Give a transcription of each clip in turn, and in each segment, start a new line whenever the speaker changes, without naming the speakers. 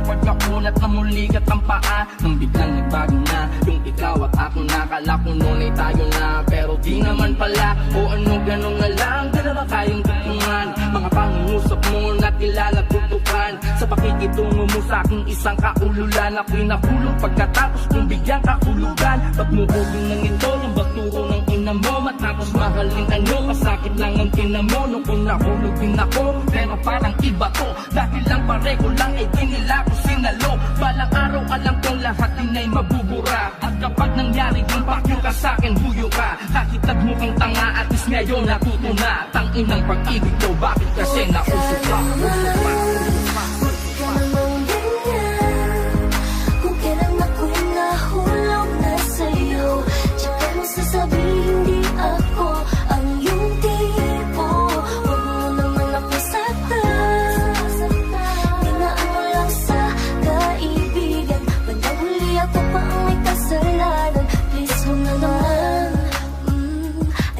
pagkakunat na muligat ang paa. Nang biglang nagbago na yung ikaw at ako, nakala ko noon ay tayo na, pero di naman pala. O ano, ganun na lang, dalawa kayong tutungan. Mga pangungusap mo na kilala tutukan. Sa pakikitungo mo sa aking isang kaululan, ako'y nahulog pagkatapos kong bigyang kahulugan. Ba't mo hugin ng ito yung baturo ng ina mo? Matapos mahalin ano, kasakit lang ang tinamo. Nung kung nahulog din ako, pero parang iba to. Dahil lang pareho lang ay di nila ko sinalo. Balang araw alam kong lahat din ay mabubura. At kapag nangyari yung pakyo ka sa'kin, huyo ka. Kahit nagmukhang tanga at is ngayon natuto na. Tanginang pag-ibig daw, bakit kasi nauso pa?
Sasabihin di ako ang iyong tipo. Huwag mo naman ako saktan. Dinaan mo lang sa kaibigan. Bandang huli ako pa ang may kasalanan. Please huwag na naman.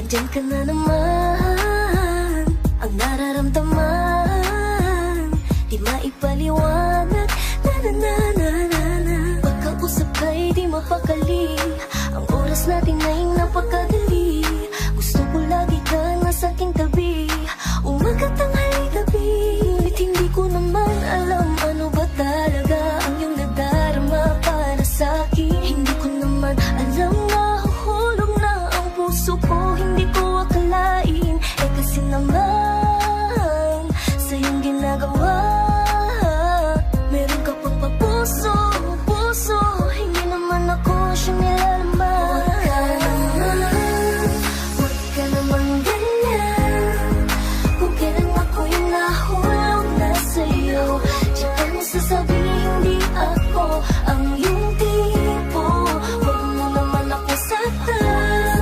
Andyan ka na naman. Ang nararamdaman di maipaliwanag. Na-na-na-na-na-na. Pagkausap ka'y di mapakali. Ang oras natin ay napakadali. Gusto ko lagi ka nasa aking tabi. Umaga, tanghali, gabi. Ngunit hindi ko naman alam ano ba talaga ang iyong nadarama para sa'kin. Hindi ko naman alam na huhulog na ang puso ko. Hindi ko akalain, eh kasi naman sa iyong ginagawa. Meron ka pang papuso, puso. Hindi naman ako siyang nilalaman. Sasabihin di ako ang iyong tipo. Huwag mo naman ako saktan.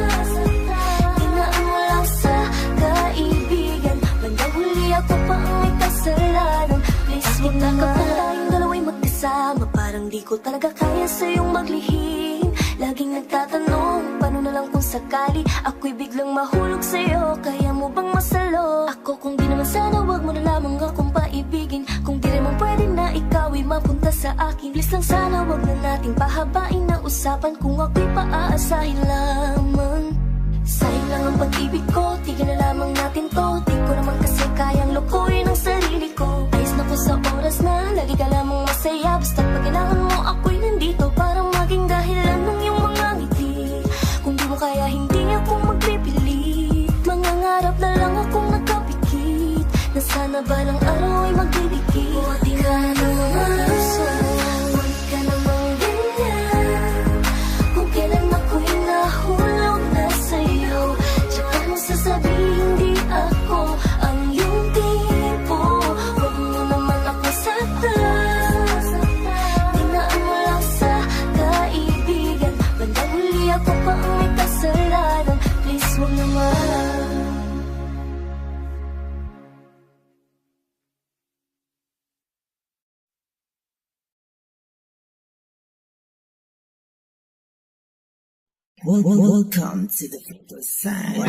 Dinaan mo lang sa kaibigan. Bandang huli ako pa ang may kasalanan. Please huwag na kapag tayong dalawa'y magkasama. Parang di ko talaga kaya sa'yong maglihim. Laging nagtatanong, paano na lang kung sakali ako'y biglang mahulog sa'yo. Kaya mo bang masalo ako? Kung di naman sana, wag mo na lamang akong paibigin. Kung di naman pwede na ikaw ay mapunta sa akin, please lang sana wag na nating pahabain na usapan. Kung ako'y paaasahin lamang, sayang lang ang pag-ibig ko. Tigil na lamang natin to. Di ko naman kasi kayang lokohin ang sarili ko. Ayos na ko sa oras na lagi ka lamang masaya. Basta't pag kailangan mo ako'y nandito para maging dahilan ng iyong mga ngiti. Kung di mo kaya hindi ako magpipilit. Mangangarap na lang akong nakapikit na sana balang araw ay magdidikit. Huwag ka naman puso, huwag ka naman ganyan. Kung kailan ako'y nahulog na sa'yo, tsaka mo sasabihin di ako ang iyong tipo. Huwag mo naman ako saktan. Dinaan mo lang sa kaibigan. Bandang huli ako pa ang may kasalanan. Please huwag naman.
Welcome to the Victor Side.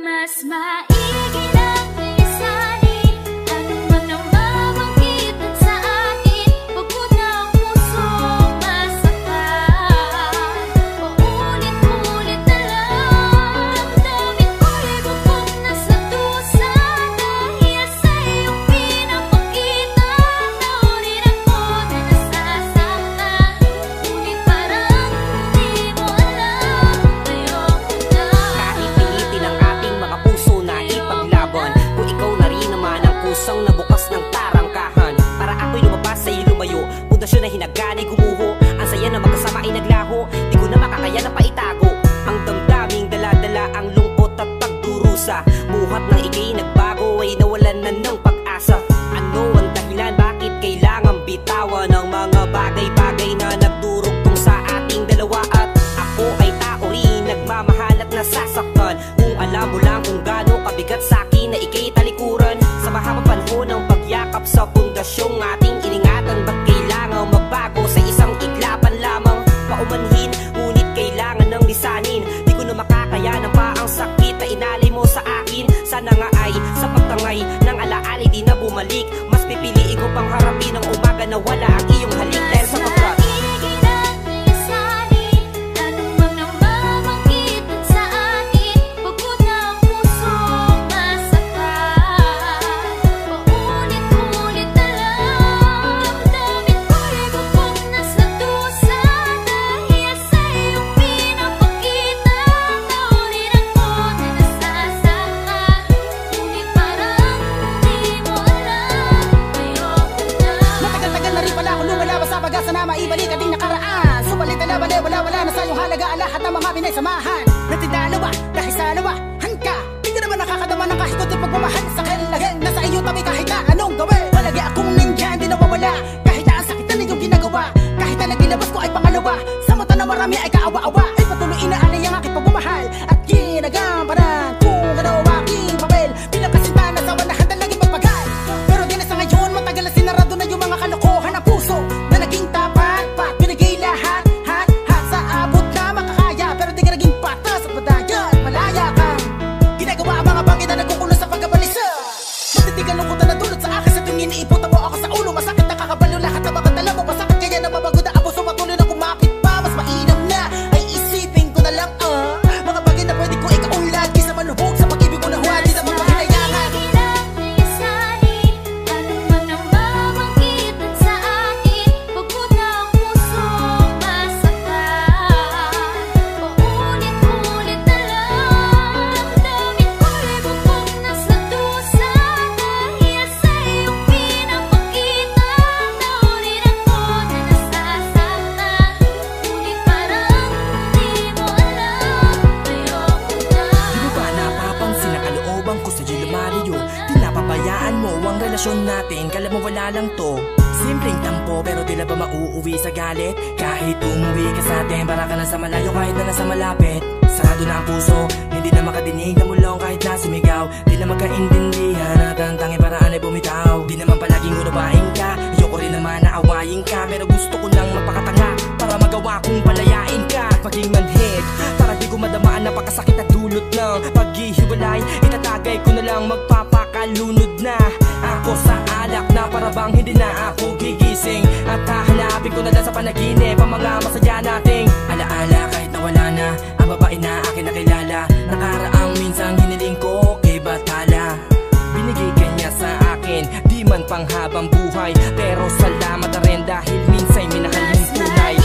Mas maigi lang isali. Ano man ang mamangkitan sa akin, wag mo na ang puso masaktan. Paulit-ulit na lang, damdamin ko'y bubog na sa dusa. Dahil sa iyong pinapakita, naunin ako na nasasaktan. Ngunit parang di mo alam, ayoko na.
Kahit pilitin ang ating mga puso na ipaglaban, kung ikaw na rin naman ang pusang nabukas ng tarangkahan. Para ako'y lumabas sa'yo lumayo, pundasyon na hinagani gumuho. Ang saya na magkasama ay naglaho, di ko na makakaya na paitago. Ang damdaming dala-dala ang lungkot at pagdurusa. Buhat ng ika'y nagbago ay nawalan na ng pag-asa. Ano ang dahilan bakit kailangan bitawan ang mga bagay-bagay na nagdurugtong sa ating dalawa? At ako ng lisanin. Di ko na makakayanan pa ang sakit na inalay mo sa akin. Sana nga ay sa pagtangay ng alaala di na bumalik. Mas pipiliin ko pang harapin ang umaga na wala ang iyong halik. Dahil sa pagkat
maibalik ating nakaraan. Subalit na bali, wala na sa iyong halaga ang lahat ng mga pinagsamahan. Natindalo ba? Dahil sa lawahan ka. Di ka naman nakakadama ng kahit kunting pagmamahal. Sa kailangan nasa iyo tabi kahit na anong gawin. Walagi akong nandyan, di nawawala. Kahit na ang sakit na ninyong ginagawa. Kahit na naglilabas ko ay pangalawa. Sa mata na marami ay kaawa-awa. Ay patuloy inaalay ang aking pagmamahal. At ginagampanan kung ano aking papel. Bilang kasinta na sa wanahan talagang magpagal. Pero di na sa ngayon, matagal na sinarado na yung mga kalokohan ng puso. Na naging tapat, binigay lahat, sa abot na makakaya. Pero di ka naging patas at madaya at malaya kang ginagawa ang mga bagay na nagkukulo sa pagkabalisa. Matitigan lungkot na dulot sa akin sa tingin iiputan mo ako sa ulo. Masakit na kakabalo lahat na mga tala mo. Masakit kaya na mabago na abuso patuloy na kumapit pa. Mas mainam na ay isipin ko na lang mga bagay na pwede ko ikaunlad. Kisa malubog sa pag-ibig ko na huwag di na magpahinayangan.
Natin, kala mo wala lang to. Simpleng tampo pero di na ba mauuwi sa galit? Kahit umuwi ka sa atin, para ka na sa malayo kahit na nasa malapit. Sarado na ang puso, hindi na makadinig na mulong kahit na sumigaw. Di na magkaintindihan at ang tanging paraan ay bumitaw. Di naman palaging unawain ka, ayoko rin naman na awayin ka. Pero gusto ko lang magpakatanga para magawa kong palayain ka. At maging manhid, para di ko madamaan napakasakit at dulot ng paghihiwalay. Itatagay ko na lang magpapakalunod na ako sa alak na para bang hindi na ako gigising. At hahanapin ko na lang sa panaginip ang mga masaya nating alaala kahit na wala na ang babae na akin nakilala. Nakaraang minsan hiniling ko kay Batala. Binigay ka niya sa akin, di man panghabang buhay. Pero salamat na rin dahil minsan minahal yung tunay.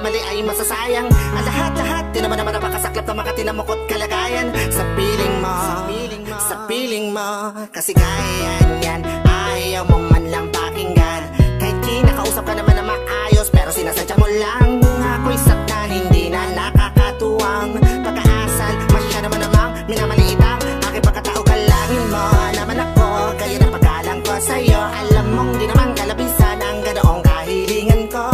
Ay masasayang ang lahat-lahat. Di naman napakasaklap na makatinamukot kalagayan. Sa piling mo kasi kaya yan. Ayaw mo man lang pakinggan. Kahit kinakausap ka naman na maayos, pero sinasadya mo lang. Ako'y sakta, hindi na nakakatuwang. Pagkaasal, masya naman namang minamaliit ang aking pagkatao. Galangin mo naman ako, kaya na pagkalang ko sa'yo. Alam mong di naman kalabisan ang ganoong kahilingan ko.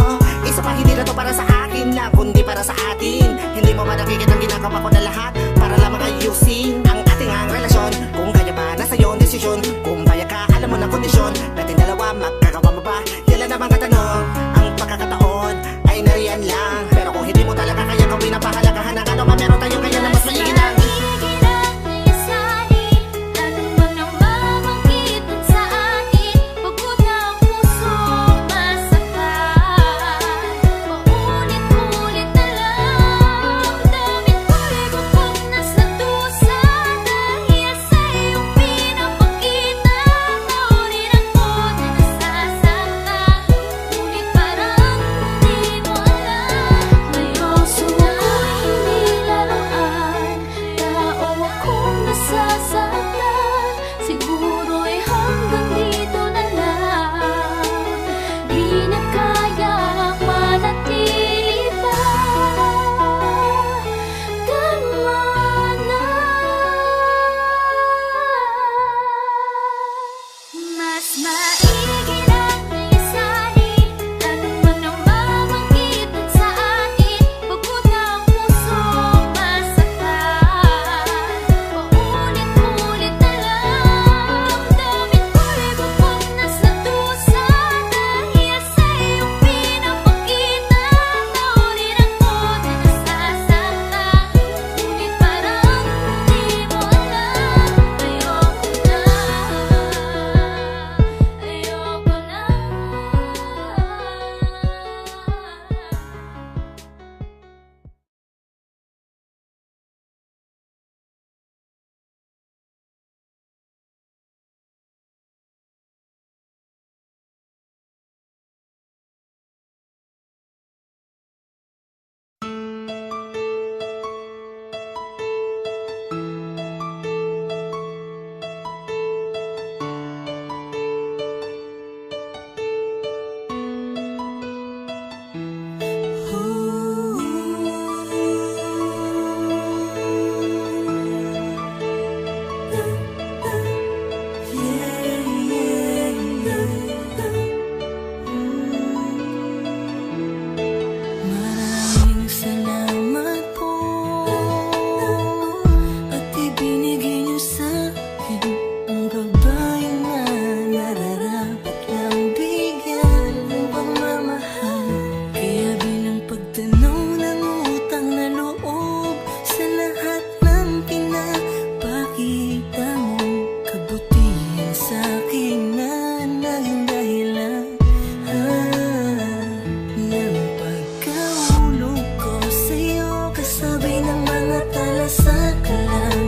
Isa pa hindi na to para sa akin lang, kundi para sa atin. Hindi mo ba nakikita ang ginagawa ko na lahat para lamang ayusin ang ating ang relasyon? Kung kaya ba nasa iyo ang desisyon, kung kaya ka alam mo ng kondisyon natin dalawa, magkagawa mo ba? Yan lang ang katanong, ang pagkakataon ay nariyan lang. Pero kung hindi mo talaga kaya gawin ang pahalagahan ng ano man meron tayo kaya na mas mainam.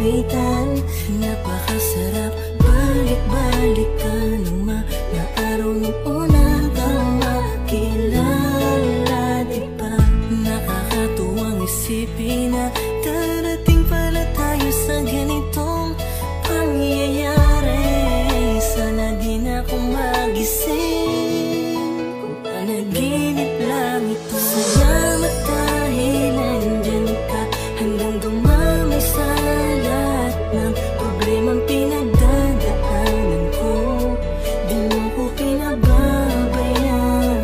kawitan. Napakasarap balik-balikan ng mga araw ng una kang makilala, diba? Nakakatuwang isipin na darating pala tayo sa ganitong pangyayari. Sana di na ako magising kung panaginip lang ito. Salamat dahil nandyan ka hanggang dumami sa lahat ng problemang pinagdadaanan ko. Di mo ko pinababayaan,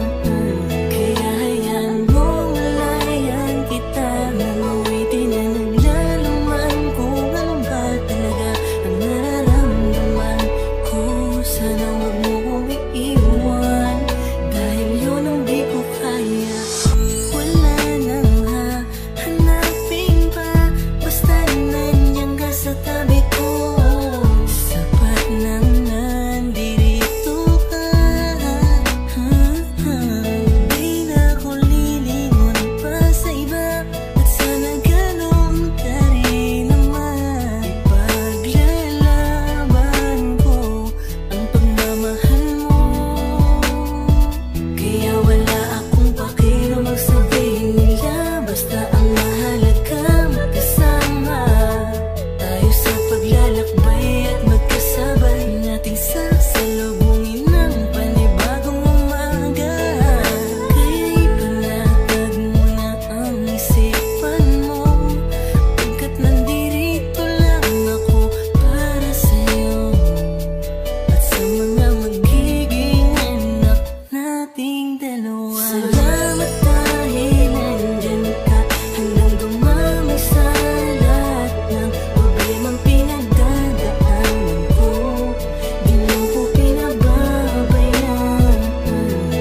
kaya hayaan mong malayan kita. Namuwitin na naglalaman kung ano ba talaga ang nararamdaman ko. Sana wag mo kong iiwan, dahil yun ang di ko kaya. Wala nang hahanapin pa, basta nandiyan ka sa tabi ko. Sapat nang nandito ka. Di na ako lilingon pa sa iba, at sana ganun ka rin naman. Ipaglalaban ko ang pagmamahal mo, kaya wala akong pakialam ang sabihin nila. Basta ang mahalaga magkasama tayo sa paglalakbay at magkasabay nating sasalubungin ng panibagong umaga. Kaya ipanatag mo na ang isipan mo, pagkat nandirito lang ako para sa'yo at sa mga magiging anak nating dalawa. Salamat dahil nandyan ka hanggang dumami sa lahat ng problemang pinagdadaanan ko. Di mo ko pinababayaan,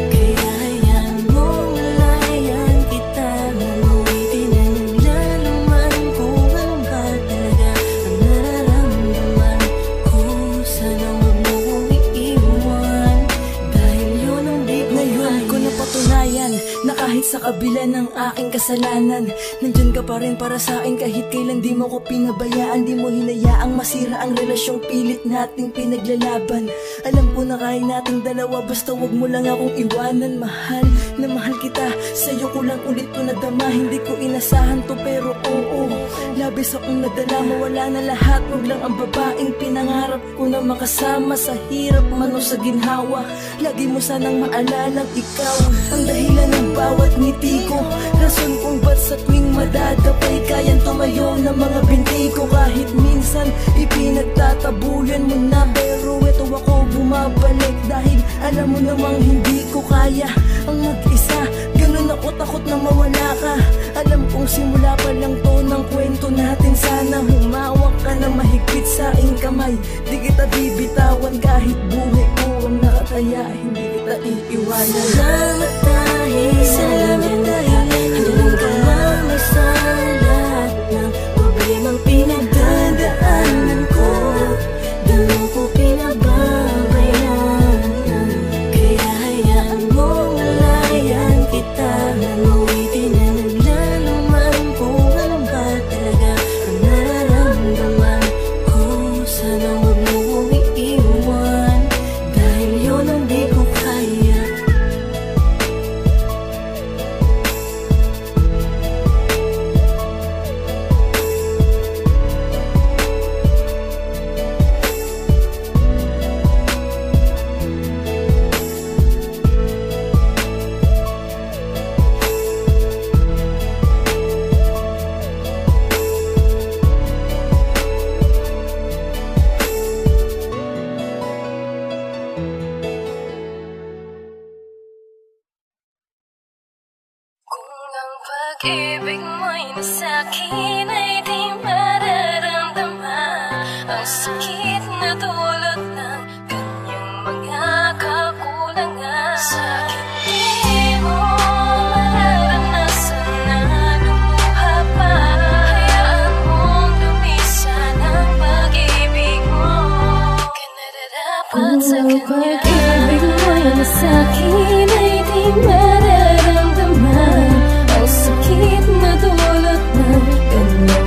kaya hayaan mong malayan kita. Namuwitin na naglalaman kung ano ba talaga ang nararamdaman ko. Sana wag mo kong iiwan, dahil yun ang di ko
Ngayon ko
kaya.
napatunayan na kahit sa kabila ng aking kasalanan, nandyan ka pa rin para sa akin. Kahit kailan di mo ko pinabayaan, di mo hinayaang masira ang relasyong pilit nating pinaglalaban. Alam ko na kaya nating dalawa, basta wag mo lang akong iwanan. Mahal na mahal kita, sa'yo ko lang ulit ko nadama. Hindi ko inasahan to pero oo, labis akong nadala. Mawala na lahat, wag lang ang babaeng pinangarap ko na makasama sa hirap man o sa ginhawa. Lagi mo sanang maalalang ikaw ang dahilan ng bawat ngiti ko, rason kung ba't sa tuwing madadapay kayang tumayo ng mga binti ko. Kahit minsan ipinagtatabuyan mo na, pero eto ako bumabalik dahil alam mo namang hindi ko kaya ang mag-isa. Ganun ako takot na mawala ka. Alam kong simula pa lang to ng kwento natin. Sana humawak ka na mahigpit sa aking kamay. Di kita bibitawan kahit buhay ko ang nakataya. Hindi kita iiwanan.
Salamat dahil hanggang dumami sa lahat ng problemang pinagdadaanan ko. Di mo ko pinababayaan, kaya hayaan mong malayan kita. Namuwitin na naglalaman kung ano ba talaga ang nararamdaman ko. Sana wag mo kong iiwan, dahil yun ang di ko kaya. Kung ang pag-ibig mo'y nasa'kin ay di mararamdaman, ang sakit na dulot ng kanyang mga kakulangan. Sa'kin di mo mararanasan na lumuha pa. Hayaan mong lumisan ang pag-ibig mo, ka nararapat sa kanya. Kung ang pag-ibig mo'y nasa'kin ay di mararamdaman, ang sakit na dulot ng kanyang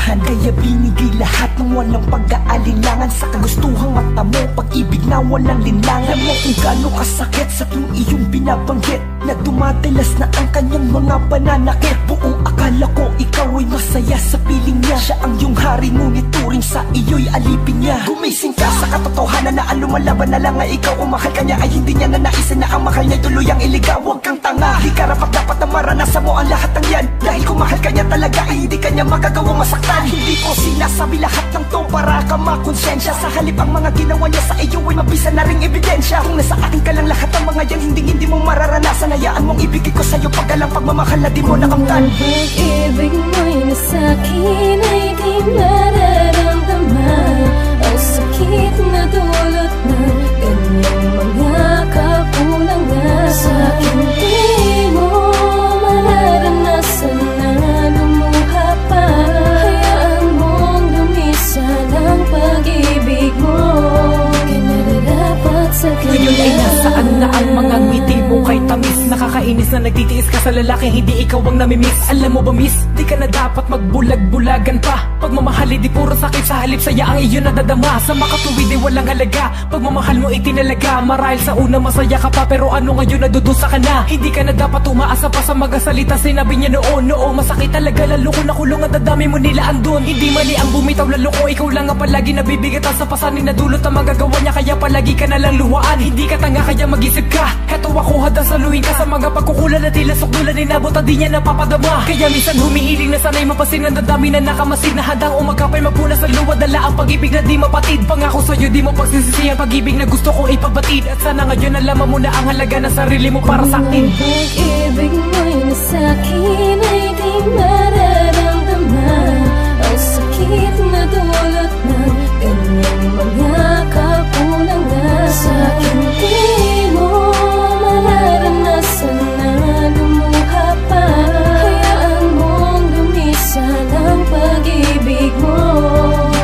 katotohanan. Kaya binigay lahat ng walang pag-aalinlangan sa kagustuhang mata mo, pag-ibig na walang linlangan. Alam mo kung gaano kasakit sa tuwing iyong binabanggit na dumadalas na ang kanyang mga pananakit. Buong akala ko ikaw ay masaya sa piling niya. Siya ang iyong hari, ngunit turing sa iyo'y alipin niya. Gumising ka sa katotohanan na ang lumalaban na lang ay ikaw. Kung mahal ka niya ay hindi niya na naisin na ang mahal niya tuluyang iligaw. Huwag kang tanga, di karapat dapat na maranasan mo ang lahat ng yan. Dahil kung mahal ka niya talaga ay hindi ka niya magagawang masaktan. Hindi ko sinasabi lahat ng to para ka makonsensya. Sa halip ang mga ginawa niya sa iyo ay mabisa na ring ebidensya. Kung nasa akin ka lang lahat ng mga yan, hindi mo mararanasan. Hayaan mong ibigay ko sa'yo paggalang pagmamahal na di mo nakamtan.
Pag-ibig mo'y nasa'kin ay di mararamdaman. Ang sakit na dulot ng kanyang mga kakulangan. Sa'kin di mo mararanasan na lumuha pa. Hayaan mong lumisan ang pag-ibig mo. Kaya nararapat sa kanya.
Ngayon ay nasaan na ang mga ngiti mo kay tamis? Nakakainis na nagtitiis ka sa lalaking hindi ikaw ang namimiss. Alam mo ba miss, di ka na dapat magbulag-bulagan pa. Pagmamahal di puro sakit, sa halip saya ang iyo nadadama. Sa makatuwid ay walang halaga, pagmamahal mo itinalaga. Marahil sa una masaya ka pa, pero ano ngayon nadudusa ka na. Hindi ka na dapat umaasa pa sa mga salita sinabi niya noon. Oo, masakit talaga, lalo ko nakulong at dadami mo nila andun. Hindi mali ang bumitaw, lalo ko ikaw lang ang palagi nabibigatan sa pasanin na dulot ang magagawa niya. Kaya palagi ka na lang luwaan, hindi ka tanga kaya mag-isip ka. Heto ako hada saluhin ka sa mga pagkukulan at tila sukdulan. Inabot at di niya napapadama. Kaya minsan humihiling na sana'y mapasin ang dadami na nakamasid. Na handang umagkapay magpuna sa luwa, dala ang pag-ibig na di mapatid. Pangako sa'yo di mo pagsisisi ang pag-ibig na gusto kong ipabatid. At sana ngayon nalaman mo na ang halaga ng sarili mo para sa akin.
Pag-ibig mo'y nasa'kin ay di mararamdaman. Ang sakit na dulot ng kanyang mga kakulangan. Sa'kin di mo mararanasan na lumuha pa. Hayaan mong lumisan ang pag-ibig mo.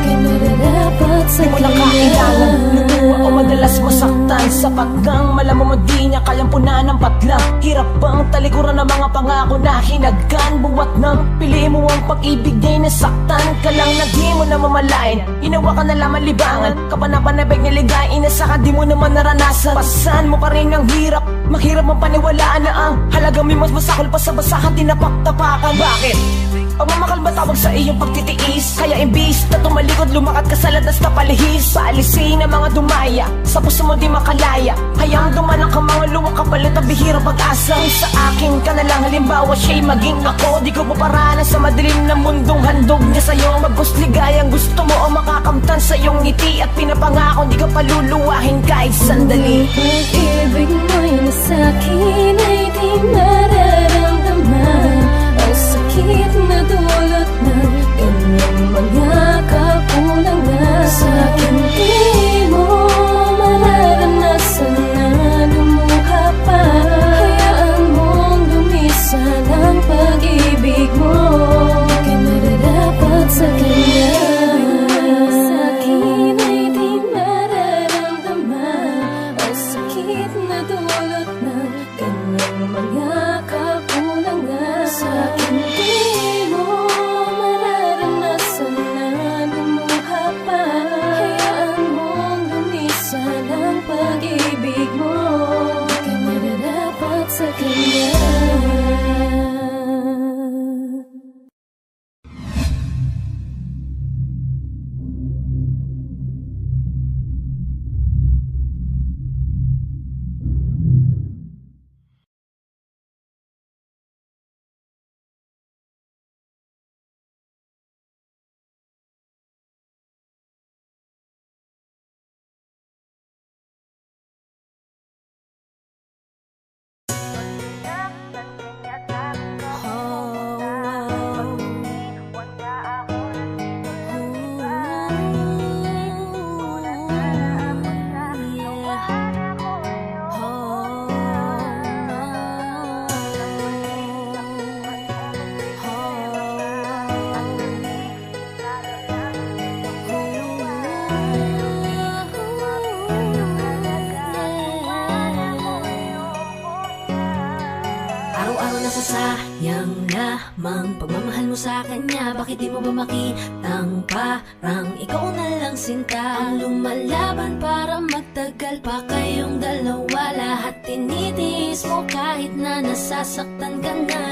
Kaya nararapat sa
Di mo na kailangan lutuwa o madalas masaktan. Sapat kang malaman mo di niya kayang punan ng patlang. Hirap bang talikuran ng mga pangako na hinagkan. Buwat ng pili mo ang pag-ibig di nasaktan ka lang na di mo na mamalain. Inawa ka na lamang libangan, kapanapanabig niligain na saka di mo naman naranasan. Pasan mo pa rin ang hirap, mahirap ang paniwalaan na ang halagang may mas masakol pa sa basahan tinapaktapakan. Bakit? Pagmamakal ba tawag sa iyong pagtitiis? Kaya imbis na tumalikod, lumakat ka sa landas na palihis. Paalisin ang mga dumaya, sa puso mo di makalaya. Hayang dumanak ka mga luwak kapalit ang bihirang pag-asa. Kung sa akin ka na lang halimbawa siya'y maging ako. Di ko paparanas sa madilim na mundong handog niya sa'yo. Magpusligayang gusto mo o makakamtan sa iyong ngiti. At pinapangako di ka paluluwahin kahit sandali.
Pag-ibig mo'y nasa'kin ay di mararamdaman. Ang sakit na dulot ng kanyang mga kakulangan. Sa'kin di mo mararanasan na lumuha pa. Hayaan mong lumisan ang pag-ibig mo. Kaya nararapat sa kanya. Sa'kin ay di mararamdaman. Ang sakit na dulot ng kanyang mga kakulangan. Sa'kin di mo mararanasan na lumuha pa. Hayaan mong lumisan ang pag-ibig mo. Kaya nararapat sa kanya. Sayang lamang pagmamahal mo sa kanya. Bakit di mo ba makitang parang ikaw na lang sinta ang lumalaban para magtagal pa kayong dalawa? Lahat tinitiis mo kahit na nasasaktan ka na.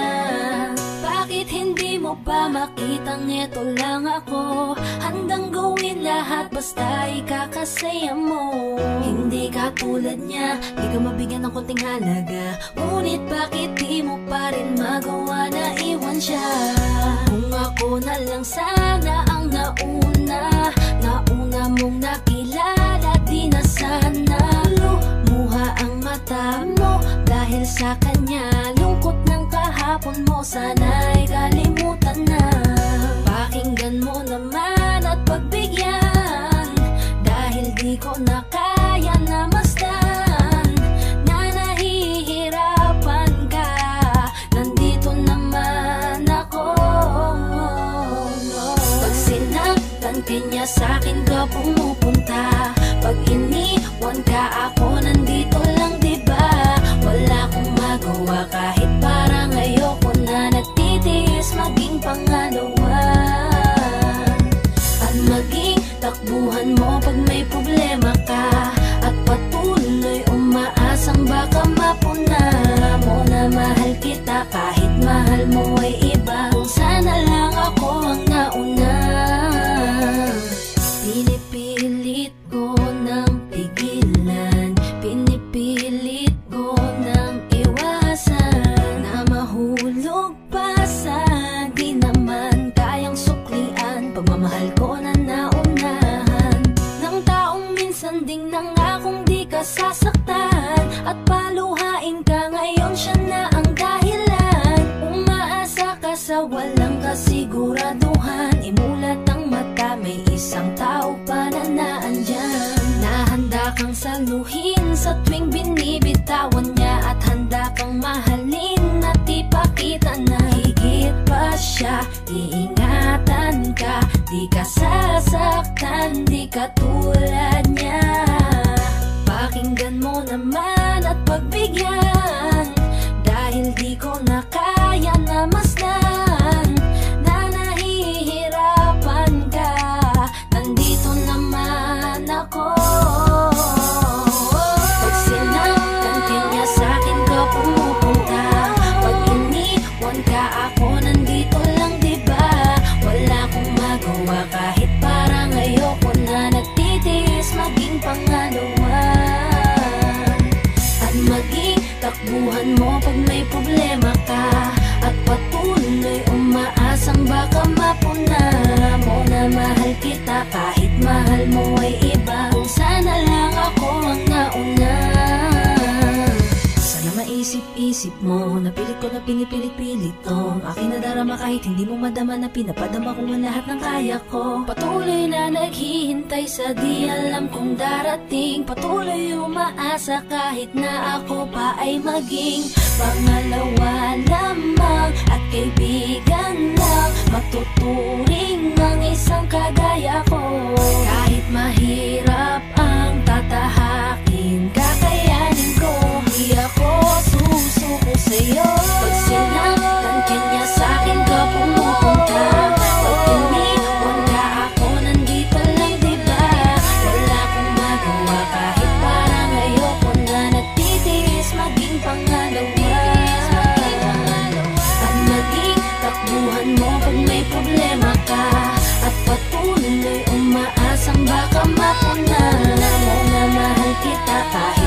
Bakit hindi mo ba makitang eto lang ako? Handang gawin lahat basta ikakasaya mo. Hindi ka tulad niya, di ka mabigyan ng konting halaga. Ngunit bakit di mo pa rin magawa na iwan siya? Kung ako na lang sana ang nauna mong nakilala, di na sana lumuha ang mata mo dahil sa kanya. Lungkot ng kahapon mo, sana'y kalimutan na. Pakinggan mo naman at pagbigyan, dahil di ko na kaya na masdan na nahihirapan ka. Nandito naman ako. Pag sinaktan ka niya, sa'kin ka pumupunta. Pag iniwan ka, ako nandito lang, diba? Wala akong magawa kahit parang ayoko na. Nagtitiis maging pangalawa at maging takbuhan mo pag may problema ka. At patuloy umaasang baka mapuna mo na mahal kita kahit mahal mo ay iba. Kung sana lang ako ang nauna. Pinipilit ko ng pigilan, pinipilit ko ng iwasan na mahulog pa sa di naman kayang suklian. Pagmamahal ko na naunahan ng taong minsan ding nangakong di ka sasaktan. At paluhain ka ngayon, siya na ang dahilan. Umaasa ka sa walang kasiguraduhan. Imulat ang mata, may isang tao pa na naandyan. Nahanda kang saluhin sa tuwing binibitawan niya. At handa kang mahalin at ipakita na higit pa siya. Iingatan ka, di ka sasaktan, di ka tulad niya. Pakinggan mo naman at pagbigyan, dahil di ko na kaya na masdan na nahihirapan ka. Nandito naman ako. Pag sinaktan ka niya, sa'kin ka pumupunta. Pag iniwan ka, ako nandito lang, diba? Wala akong magawa kahit parang ayoko na. Nagtitiis maging pangalawa at maging takbuhan mo pag may problema ka. At patuloy umaasang baka mapuna mo na mahal kita kahit mahal mo ay iba. Kung sana lang ako ang nauna. Sana maisip-isip mo, napilit ko na pinipilit-pilit tong aking nadarama kahit hindi mo madama na pinapadama ko ang lahat ng kaya ko. Patuloy na naghihintay sa di alam kung darating. Patuloy umaasa kahit na ako pa ay maging pangalawa lamang at kaibigan lang. Matuturing ang isang kagaya ko. Kahit mahirap ang tatahakin, kakayanin ko. Di ako susuko sa'yo. Pag sinaktan ka niya, sa'kin ka pumupunta. Pag iniwan ka, ako nandito lang, diba? Wala akong magawa kahit parang ayoko na. Nagtitiis maging pangalawa at maging takbuhan mo pag may problema ka. At patuloy umaasang baka mapuna mo na mahal kita kahit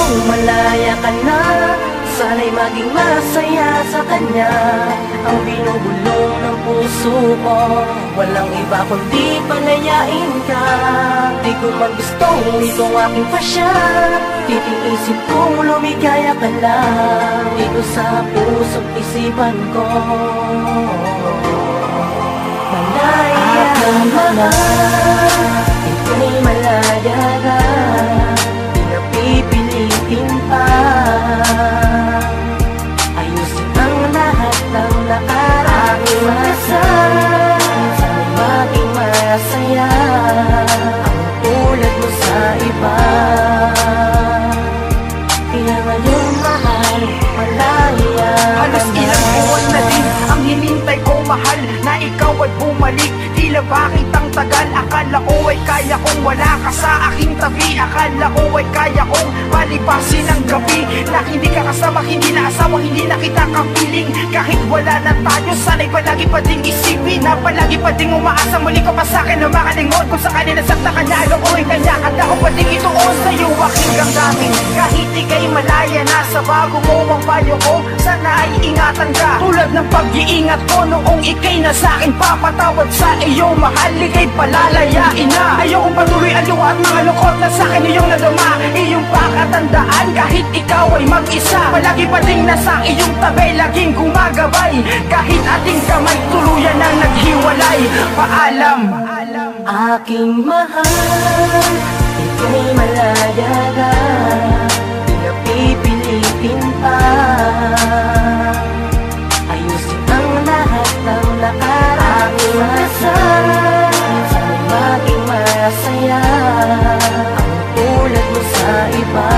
ngayong malaya ka na, sana'y maging masaya sa kanya ang binubulong ng puso ko. Walang iba kundi palayain ka. Di ko man gustong itong aking pasya, titiisip kong lumigaya ka lang dito sa puso't isipan ko. Malaya ka na, ika'y malaya na, di na pipilitin pa. Ayusin ang lahat ng nakaraan, sana'y maging masaya ang tulad mo sa iba. Kaya ngayon mahal, malaya
halos ilang buwan na din ang hinintay ko, mahal, na ikaw ay bumalik. Tila bakit ang tagal? Akala ko ay kaya kong wala ka sa aking tabi. Akala ko ay kaya kong palipasin ang gabi na hindi ka kasama, hindi na asawa, hindi na kita kapiling. Kahit wala na tayo, sana'y palagi pa ding isipin na palagi pa ding umaasa. Muli ka pa sa'kin na makalingon kung sakali nasakta ka niya, alam ko rin kanya. Kanda ko pa ding ituon sa'yo aking damdamin. Kahit ika'y malaya na sa bago mo ang payo ko, sana ay ingatan ka tulad ng pag-iingat ko noong ika'y nasa'kin. Papatawad sa iyo, mahal, ika'y palalayain na. Ayokong patuloy ang luha at mga lukot na sa'kin iyong nadama. Iyong pakatandaan kahit ikaw ay mag-isa, palagi pa ding nasa iyong tabi, laging gumagabay. Kahit ating kamay tuluyan na naghiwalay. Paalam,
aking mahal, ika'y malaya na, di na pipilitin pa. Ayusin ang lahat ng nakaraan, sana'y maging masaya ang tulad mo sa iba.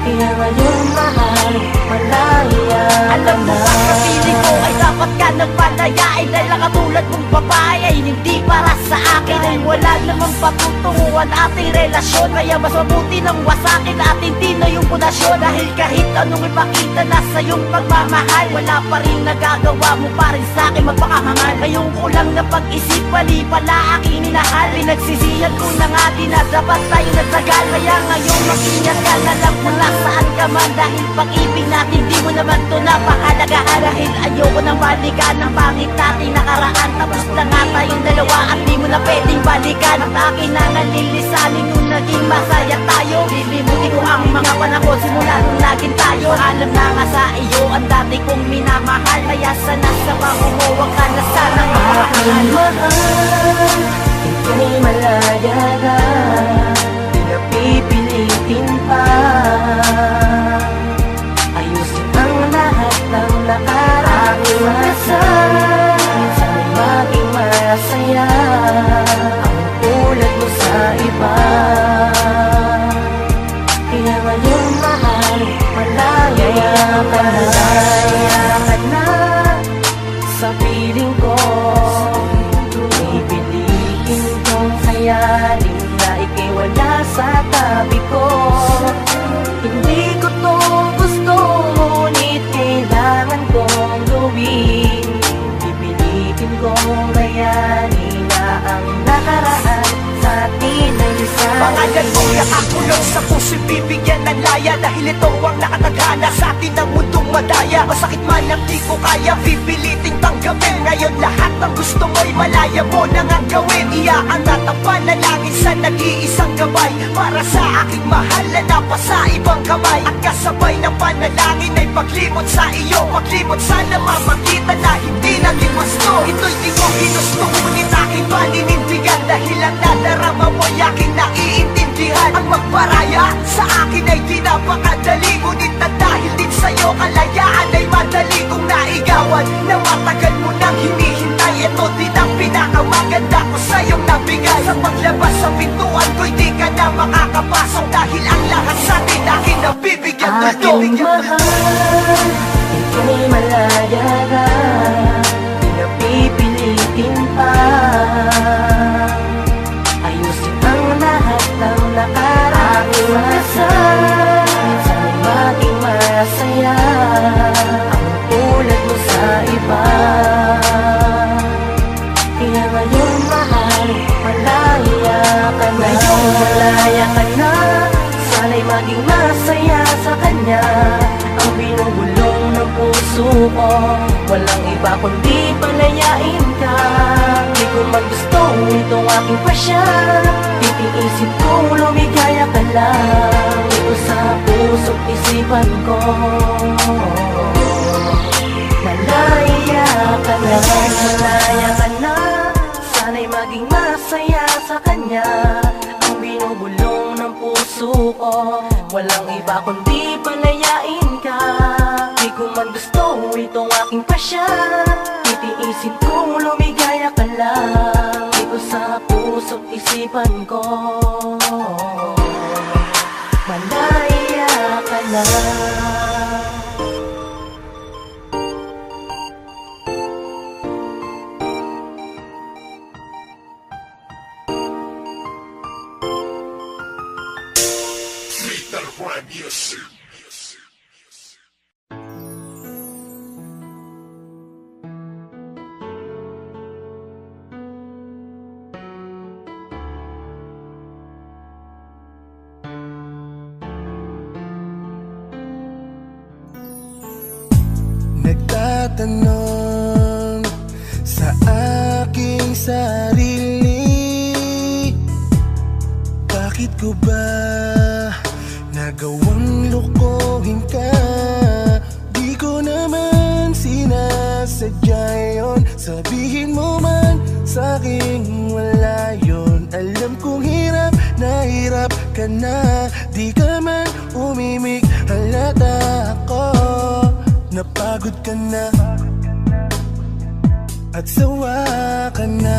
Kaya ngayon mahal, malaya
alam mo ba sa piling ko ay dapat ka nang palayain, dahil ang katulad mong babae ay hindi para sa akin. Ay wala namang patutunguhan ating relasyon, kaya mas mabuti nang wasakin ating tino yung pundasyon. Dahil kahit anong ipakita na sa iyong pagmamahal, wala pa rin nagagawa mo pa rin sa akin magpakahangal. Ngayon ko lang napag-isip, mali pala aking minahal. Pinagsisihan ko na nga din na dapat tayo nagtagal. Kaya ngayon mag-ingat ka na lang kung nasaan ka man, dahil pag-ibig natin di mo naman to napakalagahan. Dahil ayoko nang balikan ng pangit nating nakaraan. Tapos na nga tayong dalawa at di mo na pwedeng balikan. At akin na nalilisanin nung naging masaya tayo. Lilimutin ko ang mga panahon simula nung naging tayo. Alam na nga sa iyo ang dati kong minamahal, kaya sana sa mahumuwag ka na sana
aking mahal, ika'y malaya na, di na pipilitin pa. Ayusin ang lahat ng nakaraan, sana'y maging masaya ang tulad mo sa iba. Kaya ngayon mahal, malaya ka na sa piling ko. Pipiliin kong kayanin na ika'y wala sa tabi ko. Hindi ko to gusto, ngunit kailangan kong gawin. Pipiliin kong kayanin na ang nakaraan sa atin ay lisan.
pangalan mong nakakulong sa puso'y bibigyan ng laya, dahil ito ang nakatagana sa atin ng mundong madaya. Masakit man ang di ko kaya, pipiliting tanggapin. Ngayon lahat ng gusto mo'y malaya mo nang ang gawin. Iaangat ang panalangin sa nag-iisang gabay, para sa aking mahal na napasa ibang kamay. At kasabay ng panalangin ay paglimot sa iyo, paglimot sa namamagitan na hindi naging wasto. Ito'y di ko ginusto, ngunit aking paninindigan, dahil ang nadarama mo'y aking naiintindihan. Ang magparaya sa akin ay di napakadali, ngunit na dahil din sa'yo kalayaan ay madali kong naigawan. Na matagal mo nang hinihintay, ito din ang pinakamaganda ko sa'yong nabigay. Sa paglabas sa pintuan ko'y di ka na makakapasok, dahil ang lahat sa atin aking nabibigyan tuldo.
Aking mahal, ika'y malaya na, di na pipilitin pa. Ayusin ang lahat ng nakaraan, sana'y maging masaya ang tulad mo sa iba. Kaya ngayon mahal, malaya ka na. Ngayon malaya ka na aking pasya. Titiisin kong lumigaya ka lang dito sa puso't isipan ko. Malaya ka na, malaya ka na. Sana'y maging masaya sa kanya ang binubulong ng puso ko. Walang iba kundi palayain ka. Di ko man gusto itong aking pasya. Titiisin kong lumigaya ka lang dito sa puso't isipan ko. Malaya ka na.
Nagtatanong sa aking sarili, bakit ko ba nagawang lokohin ka? Di ko naman sinasadya yun. Sabihin mo man sa'king wala yun. Alam kong hirap na hirap ka na. Di ka man umimik, halata ako. Napagod ka na at sawa ka na.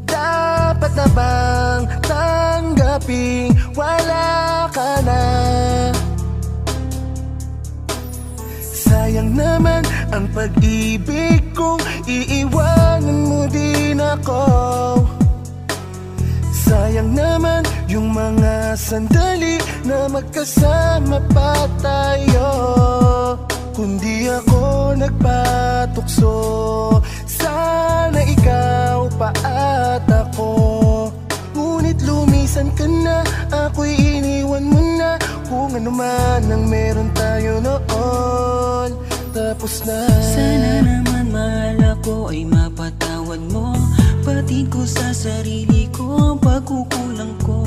Dapat na bang tanggaping wala ka na? Sayang naman ang pag-ibig kong iiwanan mo din ako. Sayang naman yung mga sandali na magkasama pa tayo. Kundi ako nagpatukso, sana ikaw pa at ako. Ngunit lumisan ka na, ako'y iniwan mo na. Kung ano man ang meron tayo noon, tapos na.
Sana naman mahal ako ay mapatawad mo. Pati ko sa sarili ko, pagkukulang ko.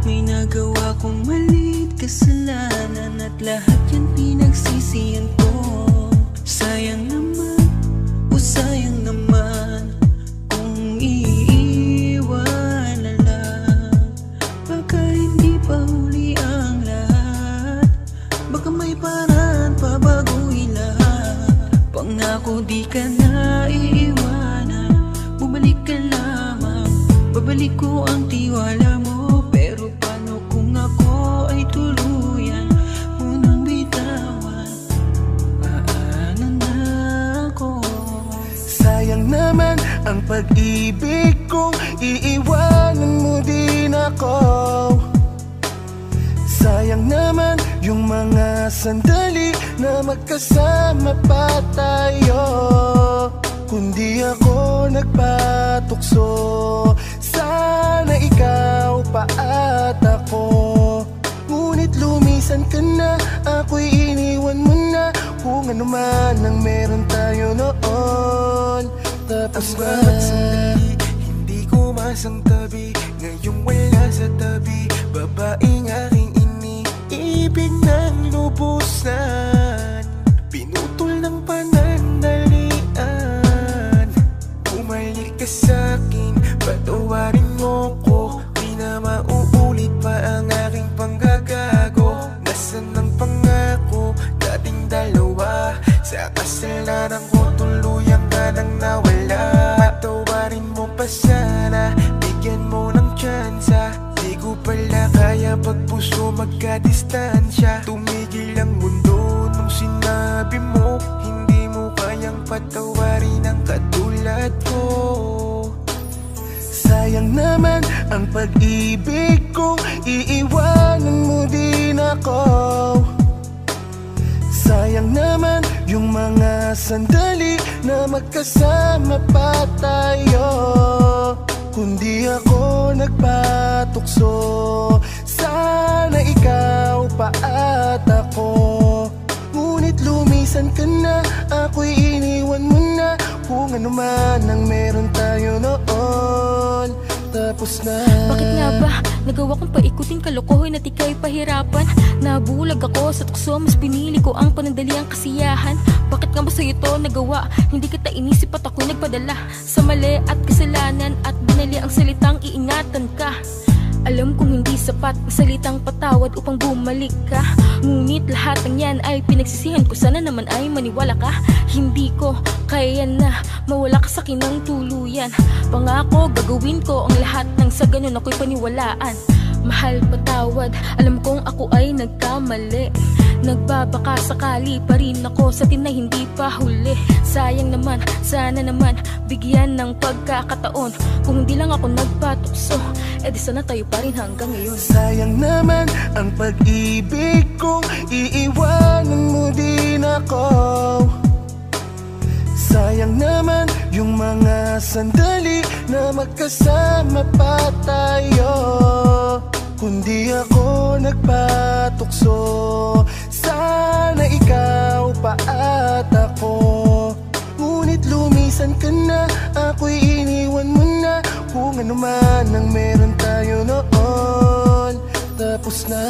May nagawa kong maliit kasalanan at lahat yan pinagsisihan ko. Sayang naman, o sayang naman, kung iiwan na lang. Baka hindi pa huli ang lahat, baka may paraan pa baguhin lahat. Pangako di ka na iiwanan, bumalik ka lamang, babalik ko ang tiwala mo. Pero paano kung ako ay tuluyan mo nang bitawan? Paano na ako?
Sayang naman ang pag-ibig kong iiwanan mo din ako. Sayang naman yung mga sandali na magkasama pa tayo. Kundi ako nagpatukso, sana ikaw pa at ako. Ngunit lumisan ka na, ako'y iniwan mo na. Kung ano man ang meron tayo noon, tapos na. Ang bawat sandali, hindi ko masangtabi. Ngayong wala sa tabi, babaeng aking iniibig ng lubusan. Pinutol ng panandalian. Bumalik ka sa'kin, patawarin mo ko. Di na mauulit pa ang aking panggagago. Nasaan ang pangako, dating dalawa? Sa kasalanan ko tuluyan ka nang nawala. Patawarin mo pa sana, bigyan mo ng tsansa. Di ko pala kaya pag puso magkadistansya. Tumigil ang mundo nung sinabi mo hindi mo kayang patawarin ang katulad ko. Sayang naman ang pag-ibig kong iiwanan mo din ako. Sayang naman yung mga sandali na magkasama pa tayo. Kundi ako nagpatukso, sana ikaw pa at ako. Ngunit lumisan ka na, ako'y iniwan mo na. Kung ano man ang meron tayo noon, tapos na.
Bakit nga ba nagawa kong paikutin kalokohin at ika'y pahirapan? Nabulag ako sa tukso, mas pinili ko ang panandaliang kasiyahan. Bakit nga ba sa'yo to nagawa? Hindi kita inisip at ako'y nagpadala sa mali at kasalanan, at binali ang salitang iingatan ka. Alam kong hindi sapat ang salitang patawad upang bumalik ka. Ngunit lahat ng yan ay pinagsisihan ko. Sana naman ay maniwala ka. Hindi ko kaya na mawala ka sa akin ng tuluyan. Pangako gagawin ko ang lahat ng sa ganun ako'y paniwalaan. Mahal, patawad, alam kong ako ay nagkamali. Nagbabaka sakali pa rin ako sa tinay hindi pa huli. Sayang naman, sana naman bigyan ng pagkakataon. Kung hindi lang ako nagpatukso, edi sana tayo pa rin hanggang ngayon.
Sayang naman ang pag-ibig kong iiwanan mo din ako. Sayang naman yung mga sandali na magkasama pa tayo. Kundi ako nagpatukso, sana ikaw pa at ako. Ngunit lumisan ka na, ako'y iniwan mo na. Kung ano man ang meron tayo noon, tapos na.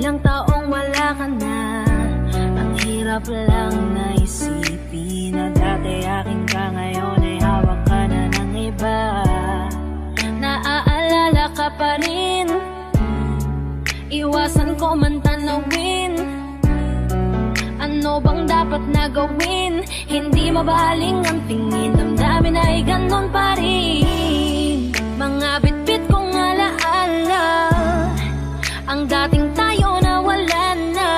Ilang taong wala ka na. Ang hirap lang na isipin na dati akin ka, ngayon ay hawak ka na ng iba. Naaalala ka pa rin, iwasan ko man tanawin. Ano bang dapat na gawin? Hindi mabaling ang tingin, damdamin ay ganon pa rin. Mga bitbit kong alaala, ang dating tayo na wala na.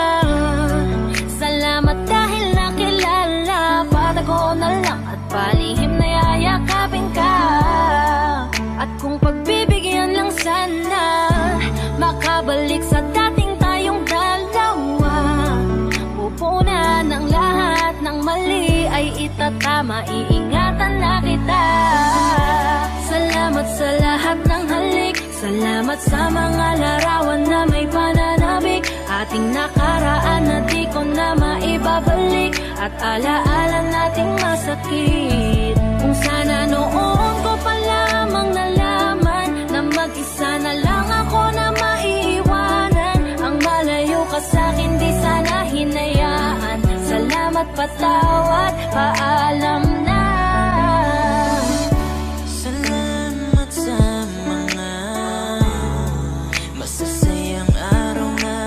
Salamat dahil nakilala, patago na lang at palihim na yayakapin ka. At kung pagbibigyan lang sana, makabalik sa dating tayong dalawa. Pupunan ng lahat ng mali ay itatama, iingatan na kita. Salamat sa lahat ng halik, salamat sa mga larawan na may pananabik. Ating nakaraan na di ko na maibabalik, at alaala nating masakit. Kung sana noon ko pa lamang nalaman na mag-isa na lang ako na maiiwanan. Ang malayo ka sa'kin di sana hinayaan. Salamat, patawad, paalam na.
Salamat sa mga masasayang araw na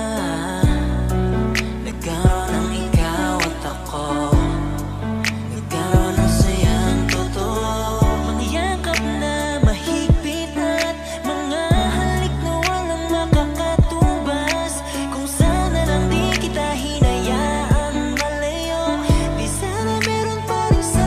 nagkaroon ng ikaw at ako. Nagkaroon ng sayang totoo, mga yakap na mahigpit at mga halik na walang makakatubas. Kung sana lang di kita hinayaan malayo, di sana meron pa rin sa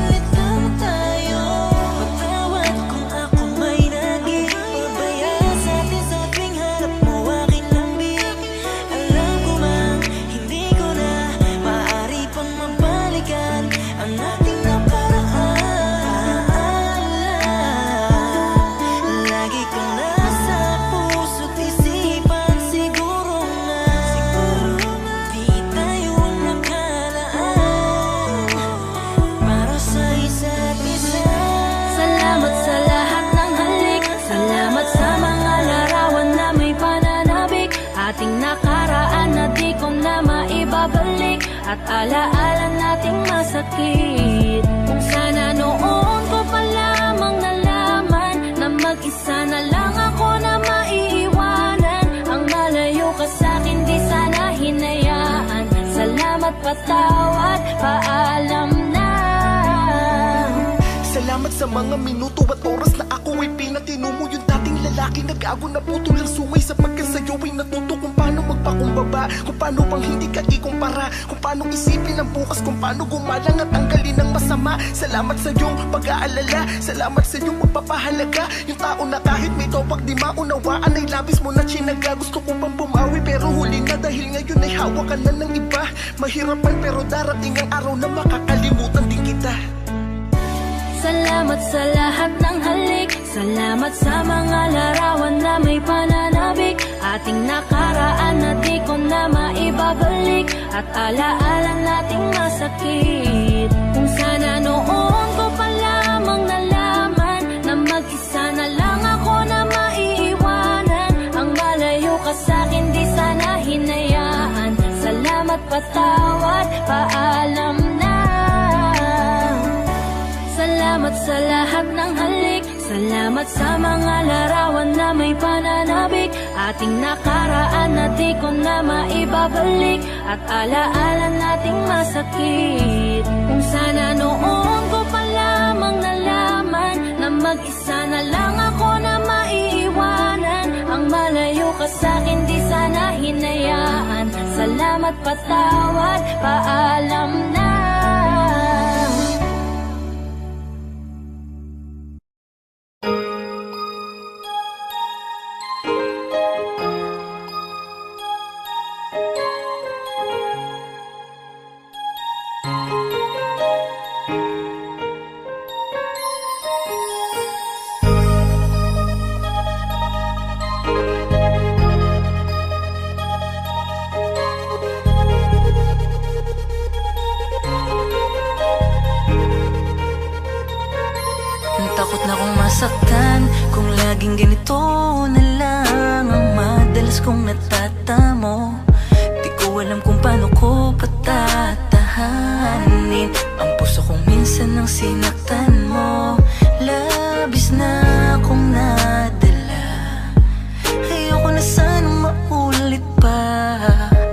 alaala nating masakit. Kung sana noon ko pa lamang nalaman na mag-isa na lang ako na maiiwanan. Ang malayo ka sa'kin di sana hinayaan. Salamat, patawad, paalam na.
Salamat sa mga minuto at oras na ako ay pinatino mo. Yung dating lalaki nag-ago na putol ang sungay, sapagkat sa'yo ay natuto kung paano magpakumbaba, kung paano bang hindi ka ikumpara, kung paano isipin ang bukas, kung paano gumalang at tanggalin ang masama. Salamat sa iyong pag-aalala, salamat sa iyong pagpapahalaga. Yung tao na kahit may topak di maunawaan ay labis mo na chinaga. Gusto ko pang bumawi pero huli na, dahil ngayon ay hawak ka na ng iba. Mahirapan pero darating ang araw na makakalimutan din kita.
Salamat sa lahat ng halik, salamat sa mga larawan na may pananabik. Ating nakaraan na di ko na maibabalik, at alaala nating masakit. Kung sana noon ko pa lamang nalaman na mag-isa na lang ako na maiiwanan. Ang malayo ka sa'kin di sana hinayaan. Salamat, patawad, paalam na. Salamat sa lahat ng halik, salamat sa mga larawan na may pananabik. Ating nakaraan na di ko na maibabalik, at alaala nating masakit. Kung sana noon ko pa lamang nalaman na mag-isa na lang ako na maiiwanan. Ang malayo ka sa'kin di sana hinayaan. Salamat, patawad, paalam na.
Takot na kong masaktan kung laging ganito na lang ang madalas kong natatamo. Di ko alam kung paano ko patatahanin ang puso kong minsan nang sinaktan mo. Labis na akong nadala, ayoko na sanang maulit pa.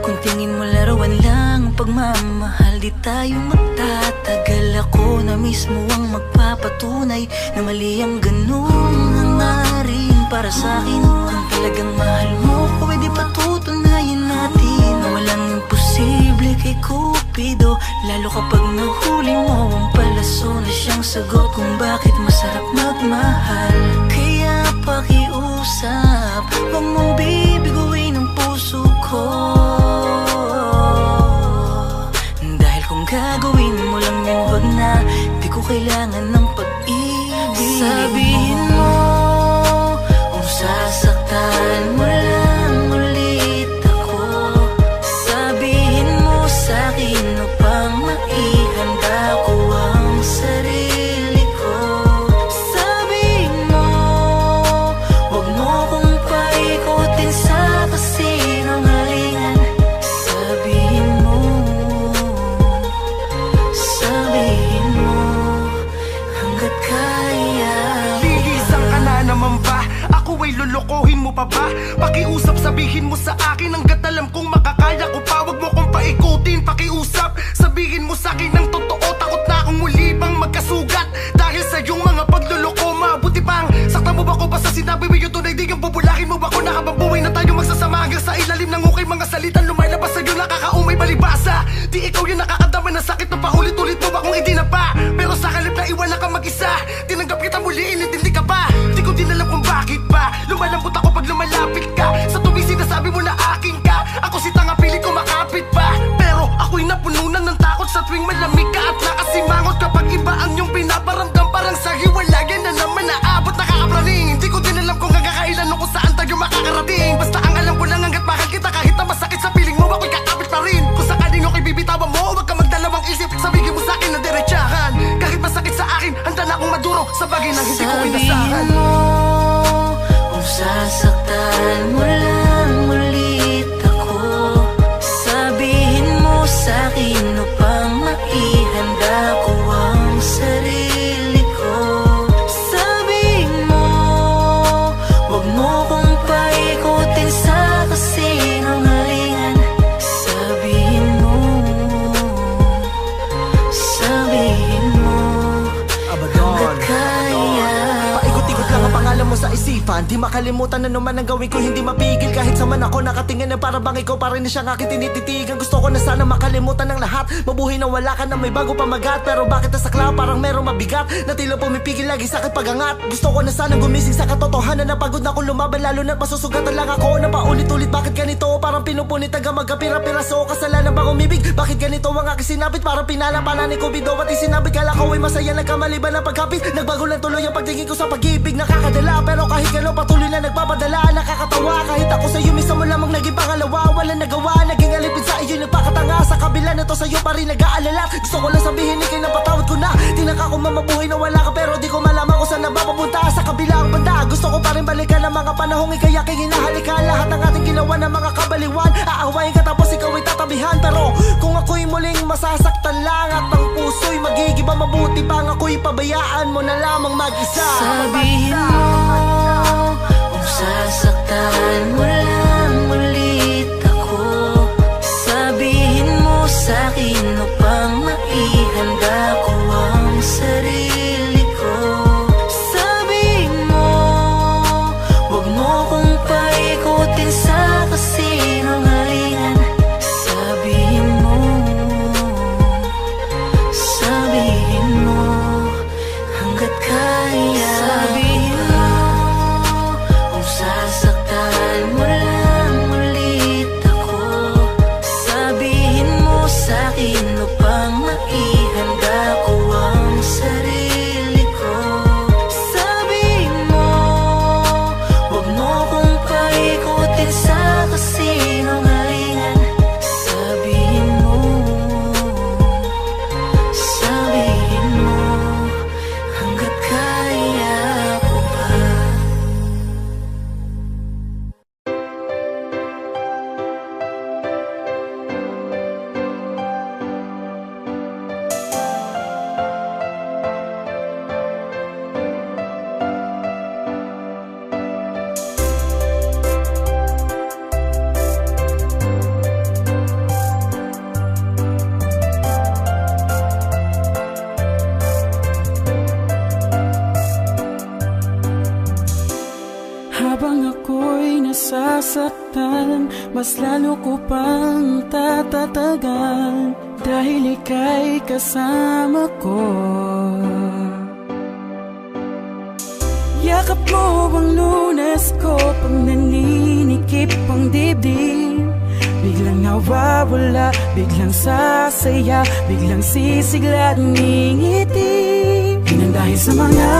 Kung tingin mo larawan lang ang pagmamahal, di tayo magtatagal. Ako na mismo ang magpapatunay na mali ang ganung hangarin para sa'kin. Kung talagang mahal mo ko, pwede patutunayan natin na walang imposible kay Cupido. Lalo kapag nahuli mo ang palaso na siyang sagot kung bakit masarap magmahal. Kaya pakiusap, huwag mong bibiguin ang puso ko, dahil kung gagawin mo lang yan, wag na. Di ko kailangan ng pag-ibig. Sabihin mo kung sasaktan mo lang ulit ako. Sabihin mo sa'kin upang maihanda ko ang sarili ko. Sabihin mo wag mo kong paikutin sa kasinungalingan. Sabihin mo, sabihin mo hanggat kaya.
Lilisang ka na naman ba? Ako ay lulukohin mo pa ba? Pakiusap, sabihin mo sa akin hanggat alam kong makakaya ko pa. Wag mo kong paikutin, pakiusap, sabihin mo sa akin ang totoo. Takot na akong muli bang magkasugat dahil sa iyong mga pagluloko. Mabuti pang sakta mo ba ko ba sa sinabi mo yung tunay? Di yung bubulahin mo ba ko na habang buhay na tayo magsasama hanggang sa ilalim ng ukay mga salitang lumalabas sa iyo nakakaumay balibasa. Di ikaw yung nakakadama ng sakit na paulit-ulit mo ba kung idinapa. Pero sa kalip na iwanan ka mag-isa, tinanggap kita muli, inintindi ka pa. Di ko din alam kung bakit ba lumalambot ako pag lumalapit ka. Sa tuwing sinasabi mo na akin ka, ako si tanga pilit ko makapit pa. Pero ako'y napununan ng takot sa tuwing malamig ka at nakasimangot kapag iba ang iyong pinaparamdam. Parang sa hiwalayan na naman naabot nakakapraning. Di ko din alam kung kagakailan o kung saan tayo makakarating. Basta ang alam ko lang hanggat mahal kita, kahit na masakit sa piling mo ako'y kakapit pa rin. Kung sakaling ako'y bibitawan mo, huwag ka magdalawang isip. Sabihin mo sa akin na diretsahan, kahit masakit sa akin, handa na akong maduro sa bagay na hindi ko
fan. Di makalimutan na naman ang gawin ko, hindi mapigil. Kahit sa man ako nakatingin na para bang ikaw pa rin na siyang aking tinititigan. Gusto ko na sana makalimutan ng lahat, mabuhay na wala ka na may bago pamagat. Pero bakit nasa cloud parang merong mabigat, na tila pumipigil lagi sa akin pagangat. Gusto ko na sana gumising sa katotohanan na pagod na akong lumaban, lalo na masusugatan lang ako na paulit-ulit. Bakit ganito? Parang pinupunit hanggang magkapira-piraso. Kasalanan bang umibig? Bakit ganito ang aking sinapit? Parang pinalapanan ni Kubido at isinabit. Kala ko ay masaya, nagkamali ba ng pagkapit? Nagbago lang tuloy ang pagtingin ko sa pag-ibig. Nakakadala pero kahit gano'n patuloy na nagpapadala. Nakakatawa kahit ako sa'yo mismo mo lamang naging pangalawa. Walang nagawa, naging alipin sa iyo, nagpakatanga. Sa kabila na to sa'yo pa rin nag-aalala. Gusto ko lang sabihin ikay na patawad ko na. Tinaka ko mamabuhay na wala ka pero di ko malaman kung saan napapapunta. Sa kabilang banda gusto ko pa rin balikan ang mga panahong ikay aking hinahalikan. Lahat ng ating ginawa ng mga kabaliwan, aawayin ka tapos ikaw ay tatabihan. Pero kung ako'y muling masasaktan lang at ang puso'y magigiba, mabuti pang ako'y pabayaan mo na lamang mag-isa.
Sabihin mo kung sasaktan mo lang ulit ako. Sabihin mo sa'kin upang maihanda ko ang sarili ko. Sabihin mo huwag mo kong paikutin sa kasinungalingan. Sabihin mo hanggat kaya. Sabihin mo kung sasaktan mo lang ulit ako. Sabihin mo sa'kin upang maihanda ko ang sarili ko. Sabihin mo huwag mo kong paikutin sa kasinungalingan. Sabihin mo hanggat kaya ko pa.
Habang ako'y nasasaktan, mas lalo ko pang tatatagal dahil ika'y kasama ko. Yakap mo ang lunas ko pag naninikip ang dibdib. Biglang nawawala, biglang sasaya, biglang sisigla at ngingiti. Yun ang dahil sa mga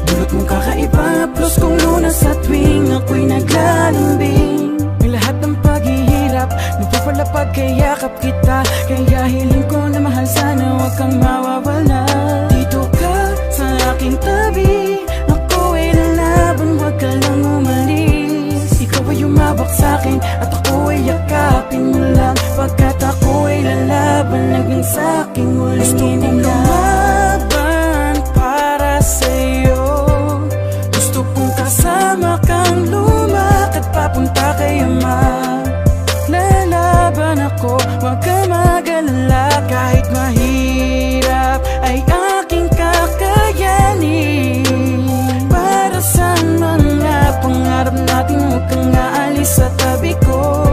dulot mong kakaiba, plus kong lunas sa tuwing ako'y naglalambing. May lahat ng paghihirap, nagpapalapag kaya yakap kita. Kaya hiling ko na mahal, sana huwag kang mawawala. Dito ka sa aking tabi, ako ay lalaban, huwag ka lang umalis. Ikaw ay umabak sa'kin at ako ay yakapin mo lang. Pagkat ako ay lalaban hanggang sa'king walang hininga. Gusto kong lumaban para sa'yo, gusto kong kasama kang lumakad papunta kay Ama. Lalaban ako, huwag ka mag-alala. Kahit mahirap ay aking kakayanin. Para sa mga pangarap natin, huwag kang aalis sa tabi ko.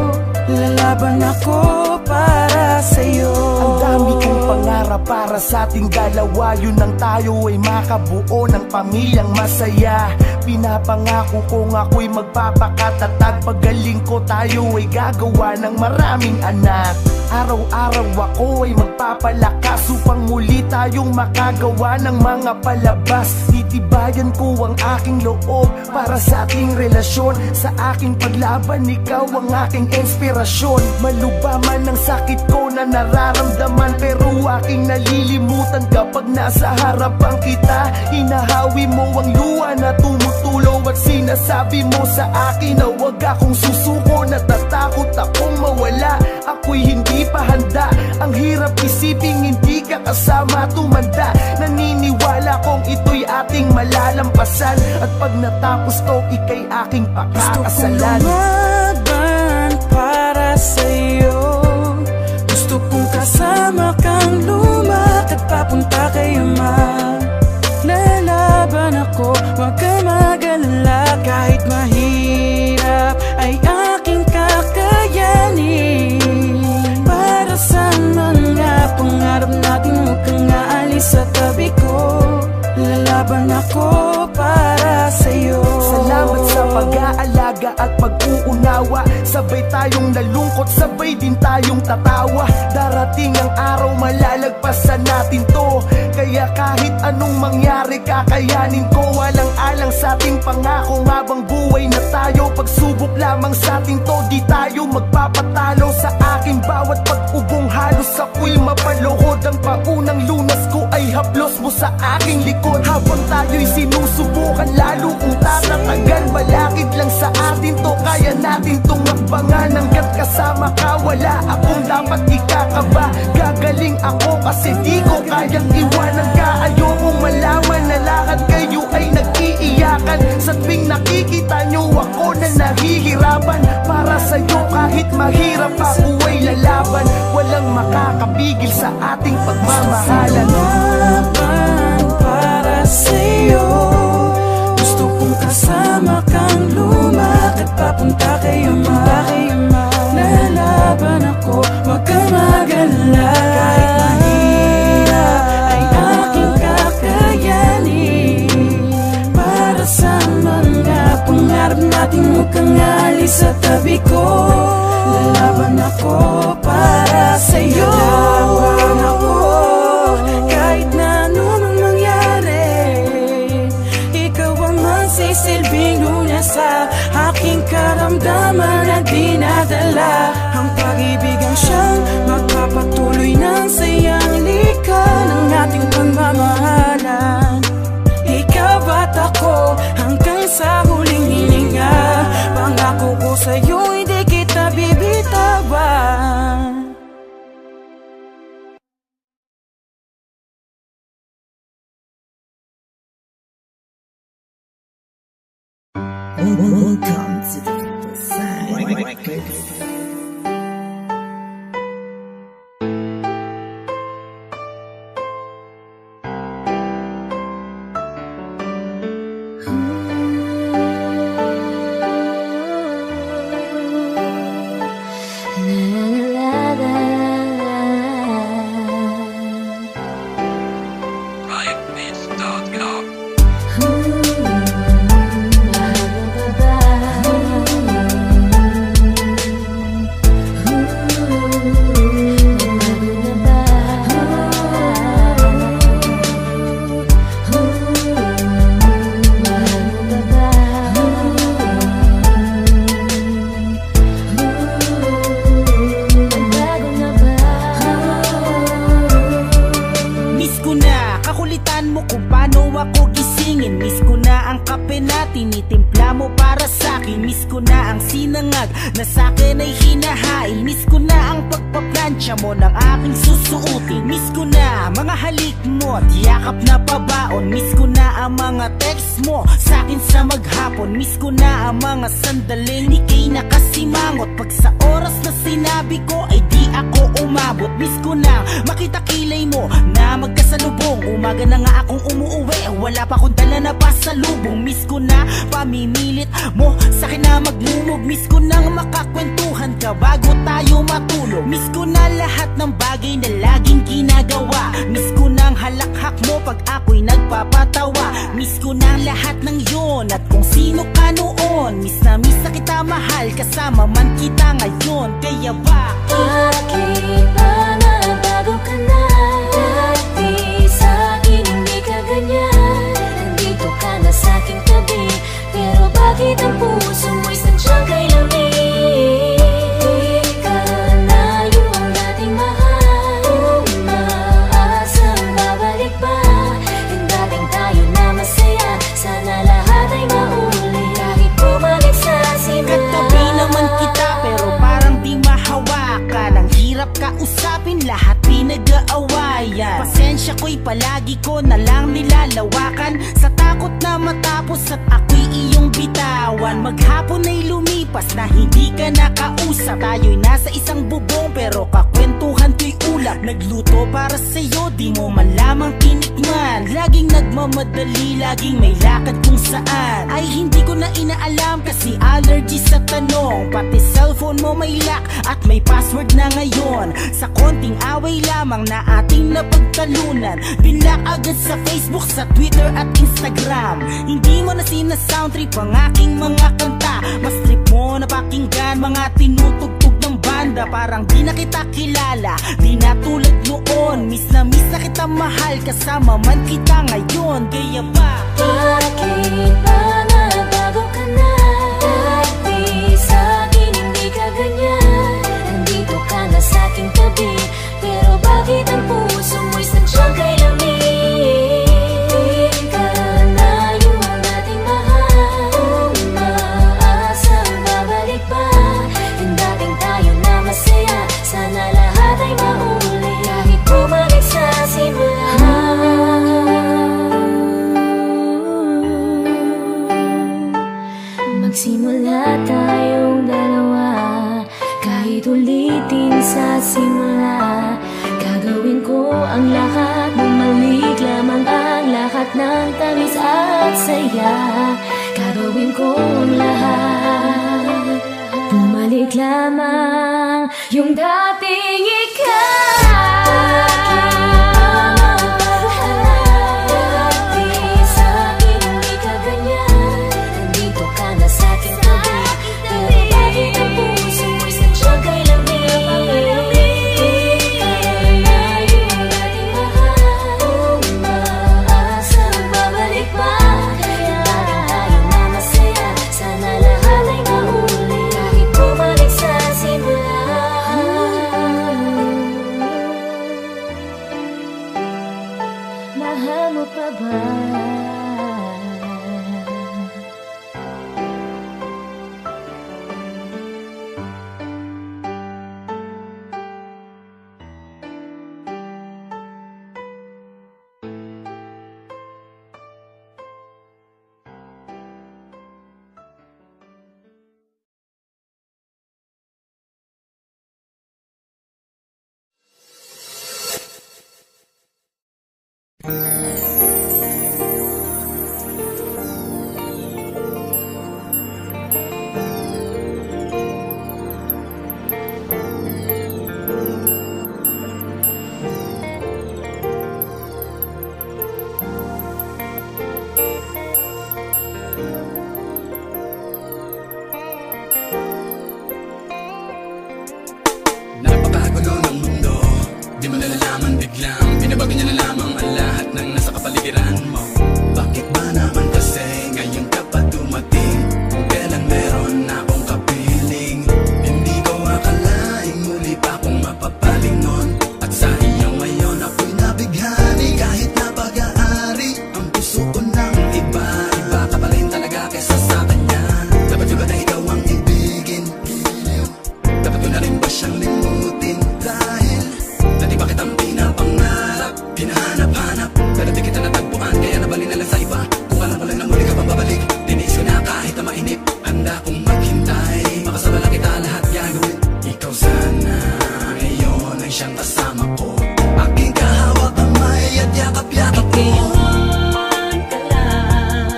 Lalaban ako para sa'yo.
Ang dami kong pangarap para sa ating dalawa. Yun ang tayo ay makabuo ng pamilyang masaya. Pinapangako kong ako'y magpapakatatag. Pagaling ko tayo ay gagawa ng maraming anak. Araw-araw ako ay magpapalakas upang muli tayong makagawa ng mga palabas. Titibayan ko ang aking loob para sa ating relasyon. Sa aking paglaban, ikaw ang aking inspirasyon. Maluba man ang sakit ko na nararamdaman, pero aking nalilimutan kapag nasa harapan kita. Hinahawi mo ang luha na tumutulo at sinasabi mo sa akin na huwag akong susuko. Natatakot akong mawala, ako'y hindi pa handa. Ang hirap isiping hindi ka kasama tumanda. Naniniwala kong ito'y ating malalampasan, at pag natapos to, ika'y aking pakakasalan.
Gusto kong lumaban para sa'yo, gusto kong kasama kang lumakad papunta kay Ama. Lalaban ako, huwag ka mag-alala. Kahit
pag-aalaga at pag-uunawa. Sabay tayong nalungkot, sabay din tayong tatawa. Darating ang araw, malalagpasan natin to. Kaya kahit anong mangyari, kakayanin ko. Walang alang sa ating pangako, habang buhay na tayo. Pagsubok lamang sa ating to, di tayo magpapatalo. Sa akin bawat pag-ubong halos ako'y mapaluhod. Ang paunang lunas ko ay haplos mo sa aking likod. Habang tayo'y sinusubukan, lalo kung tatatagal. Malakid lang sa atin to, kaya natin tong akbangan. Hanggat kasama ka, wala akong dapat ikakaba. Gagaling ako kasi di ko kayang iwanan ka. Ayokong malaman na lahat kayo ay nag-iiyakan. Sa tuwing nakikita nyo ako na nahihirapan. Para sa'yo kahit mahirap ako ay lalaban. Walang makakapigil sa ating pagmamahalan.
Laban para sa'yo, gusto kong kasama kang lumakad papunta kay Ama. Lalaban ako, wag kang mag-alala. Kahit mahirap ay aking kakayanin. Para sa mga pangarap natin, huwag kang alis sa tabi ko. Lalaban ako para sa'yo. Lalaban ako kahit na anumang mangyari. Ikaw ang magsisilbing lunas sa aking karamdaman na dinadala. Ang pag-ibig ang siyang magpapatuloy ng sayang likan ng ating pagmamahalan. Ikaw at ako hanggang sa huling hininga. Pangako ko sa'yo, hindi kita bibitawan.
Welcome to the people side.
na sa'kin ay hinahain. Miss ko na ang pagpaplansya mo ng aking susuotin. Miss ko na mga halik mo at yakap na pabaon. Miss ko na ang mga text mo sa'kin sa maghapon. Miss ko na ang mga sandaling ika'y nakasimangot. Pag sa oras na sinabi ko ay di ako umabot. Miss ko na makita kilay mo na magkasalubong. Umaga na nga akong umuuwi, wala pa akong dala na pasalubong. Miss ko na pamimilit mo sa'kin na magmumog. Miss ko nang makakwentuhan ka bago tayo matulog. Miss ko na lahat ng bagay na laging ginagawa. Miss ko nang halakhak mo pag ako'y nagpapatawa. Miss ko na lahat ng yon at kung sino ka noon. Miss na kita mahal, kasama man kita ngayon. Kaya
bakit ba nabago ka na? Dati sa'kin hindi ka ganyan. Nandito ka na sa'king tabi, pero bakit ang puso mo'y sadyang kay lamig? Di ka na yung dating mahal. Umaasang babalik pa yung dating tayo na masaya. Sana lahat ay mauli kahit bumalik sa simula.
Katabi naman kita pero parang di mahawakan. Ang hirap kausapin, lahat pinag-aawayan. Pasensya ko'y palagi ko na lang nilalawakan sa takot na matapos at ako'y iyong bitawan. Maghapon ay lumipas na hindi ka nakausap. Tayo'y nasa isang bubong pero kakwentuhan ko'y ulap. Nagluto para sa'yo, di mo man lamang tinikman. Laging nagmamadali, laging may lakad kung saan. Ay hindi ko na inaalam kasi allergy sa tanong. Pati cellphone mo may lock at may password na ngayon. Sa konting away lamang na ating napagtalunan, binlock agad sa Facebook, sa Twitter at Instagram. Hindi mo na sinasoundtrip ang aking mga kanta. Mas trip tila parang di na kita kilala. Di na tulad noon, miss na kita mahal, kasama man kita ngayon. Kaya ba?
Bakit ba nabago ka na? Dati sa'kin hindi ka ganyan. Nandito ka na sa'king tabi, pero bakit ang puso mo'y sadyang kay lamig? Tuwing ka na yung dating mahal, umaasang babalik pa yung dating tayo na masaya. Sana lahat ay mauli kahit bumalik sa simula. Magsimula tayong dalawa, kahit ulitin sa simula. Gagawin ko ang lahat, bumalik lamang ang lahat ng tamis at saya. Gagawin ko ang lahat, bumalik lamang yung dating ikaw. Mahal mo pa ba?
Napakagulo ng mundo, di mo nalalaman biglang binabago niya na lamang ang lahat ng nasa kapaligiran mo. Bakit ba naman kasi ngayon ka pa dumating? Kung kailan meron na akong kapiling, hindi ko akalaing muli pa akong mapapalingon. At sa iyo ngayon ako'y nabighani, kahit na pag-aari ang puso ko ng iba. Iba ka pa rin talaga kesa sa kanya. Dapat yung ba na ikaw ang ibigin? Dapat ko na rin ba siyang limutin? Dahil dati bakit ang pinapangarap, hinahanap-hanap, pero di kita natagpuan, kaya nabali na lang sa iba. Kung alam ko lang na muli ka pang babalik, tiniis ko na kahit na mainip. Handa kong maghintay, makasama lang kita lahat gagawin. Ikaw sana ngayon ay siyang kasama ko, aking kahawak kamay at yakap-yakap ko.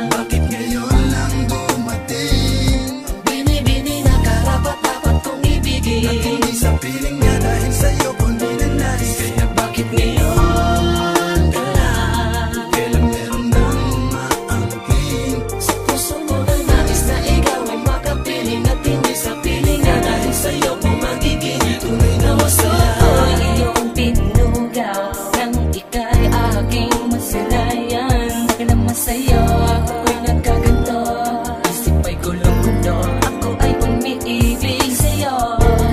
Bakit ngayon lang dumating?
Bini-bini na karapat-dapat kong ibigin.
At hindi sa piling niya dahil sa'yo ko di na nais. Kaya bakit ngayon ka lang? Kailan meron nang maangkin?
Sa puso ko na nais na ikaw ay makapiling, at hindi sa piling na dahil sa'yo ko magiging tunay na masaya. Ako'y iyong pinugaw nang ika'y aking masilayan. Bakit naman sa'yo ako'y nagkaganto? Isip ay gulong-gulo, ako ay umiibig sa'yo.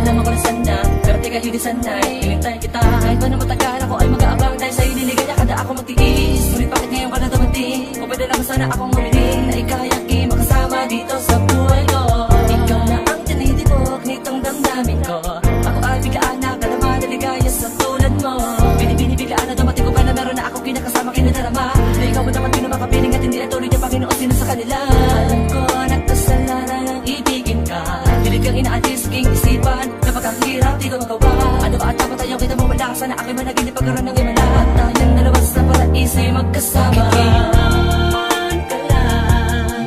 Alam ako na sana, pero teka hindi sanay. Hinintay kita kahit ba na matagal, ako ay mag-aabang dahil sa'yo niligaya kada ako magtiis. Ngunit bakit ngayon ka na dumating? O pwede lang sana akong humiling na ika'y aking makasama dito sa buhay ko. Ikaw na ang tinitibok nitong damdamin ko. Ako ay biglaan na kalaman na ligaya sa tulad mo. Binibiglaan na dumating ko pa na meron na akong kinakasama kinadarama. Na ikaw mo naman din na makapiling at hindi na tuloy niya Panginoon sino sa kanila. Alam ko nagkasalanan ang ibigin ka. Hilig kang inaalis sa aking isipan. Kapag ang hirap di ko magawa. Ano ba at dapat tayo kita mo wala? Sana ako'y managinip pagkaroon ng imala. At tayong dalawa sa paraiso'y magkasama.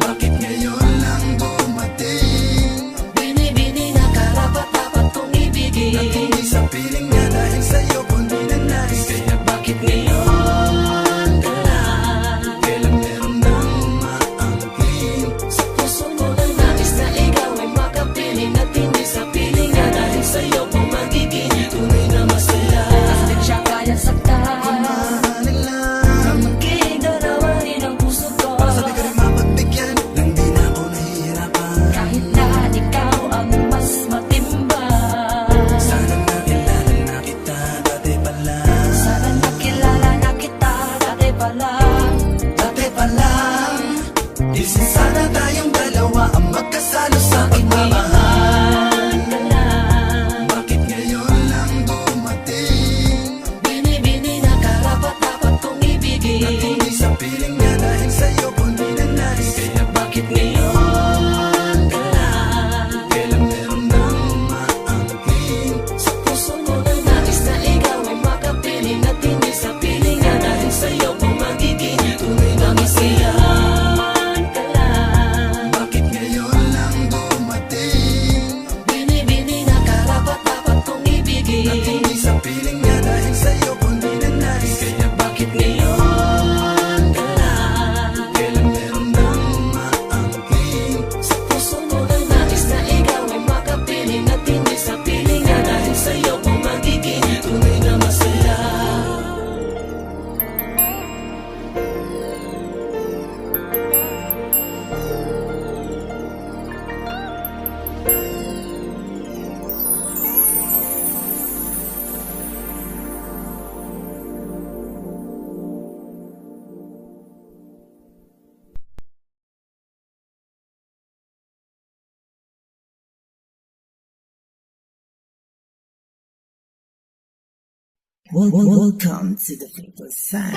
Bakit ngayon lang dumating?
Bini-bini na karapat-dapat kong ibigin.
At hindi sa piling niya dahil sa'yo ko di na nais. Kaya bakit ngayon ka lang? Kailan meron nang maangkin?
Sa puso ko na nais na ikaw ay makapiling, at hindi sa piling na dahil sa'yo ko
Welcome to the people side.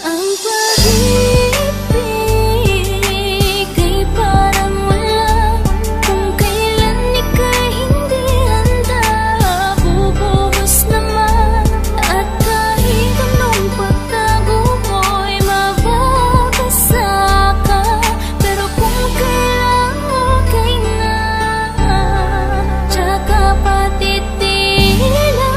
Ang pag-ibig ay parang wala kung kailan ika'y hindi handa. Bubuhos naman at kahit anong pagtago mo'y mababasa ka. Pero kung kailan okay na, tsaka patitila.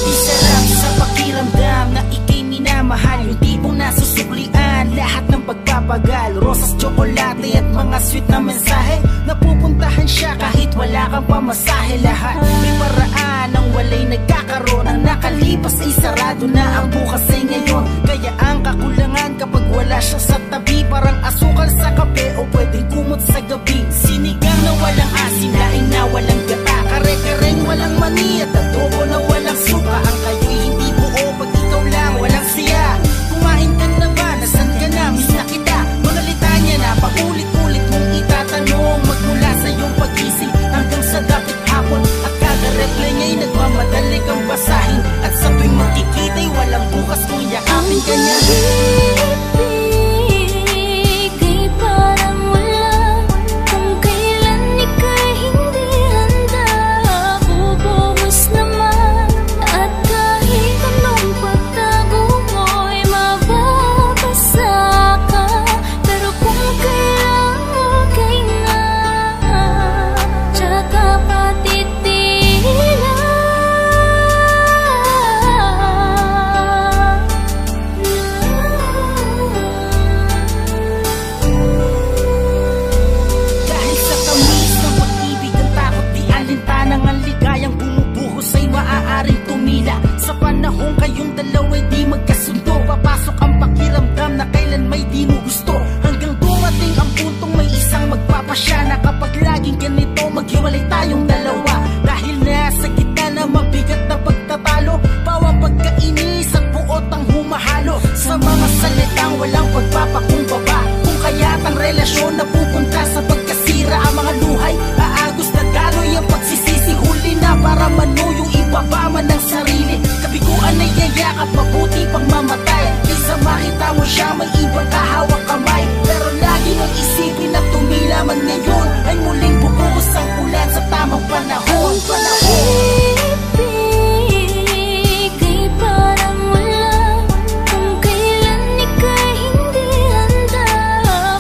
Isarap sa pakiramdam na ika'y minamahal. Yung tipong nasusuklian lahat ng pagpapagal. Rosas, tsokolate at mga sweet na mensahe. Napupuntahan siya kahit wala kang pamasahe. Lahat may paraan ang walay nagkakaroon. Ang nakalipas ay sarado na, ang bukas ay ngayon. Kaya ang kakulangan kapag wala siya sa tabi, parang asukal sa kape o pwedeng kumot sa gabi. Sinigang na walang asin, laing na walang gata, kare-kareng walang mani at adobo na walang suka. Ang kayo'y hindi buo pag ikaw lang walang siya. Kumain ka na ba? Nasaan ka na? Miss na kita. Mga litanya na paulit-ulit mong itatanong, magmula sa iyong pagising hanggang sa dapit hapon. At kada reply niya'y nagmamadali kang basahin. At sa tuwing magkikita'y walang bukas kung yakapin ka niya.
Pag-ibig ay parang wala kung kailan ika'y hindi handa. Bubuhos naman at kahit anong pagtago mo'y mababasa ka. Pero kung kailan okay na, tsaka patitila.
Dahil sa tamis ng pag-ibig, ang takot di alintanang, ang ligayang bumubuhos ay maaaring tumila. Sa panahong kayong dalawa'y di magkasundo, papasok ang pakiramdam na kailan may di mo gusto. Hanggang dumating ang puntong may isang magpapasya na kapag laging ganito maghiwalay tayong dalawa. Dahil nasa gitna na mabigat na pagtatalo, bawang pagkainis at buot ang humahalo. Sa mga salitang walang pagpapakumbaba, kung kaya't ang relasyon na pupunta sa pagkasira. Ang mga luhay, aagos na daloy ang pagsisisi. Huli na para manuyong ibaba man ng sarili. Kabiguan ay yayakap, mabuti pang mamatay. Kaysa makita mo siya may ibang kahawak kamay. Pero lagi mong isipin na tumila man ngayon ay muling bubuhos ang ulan sa tamang panahon.
Pag-ibig ay parang wala kung kailan ika'y hindi handa.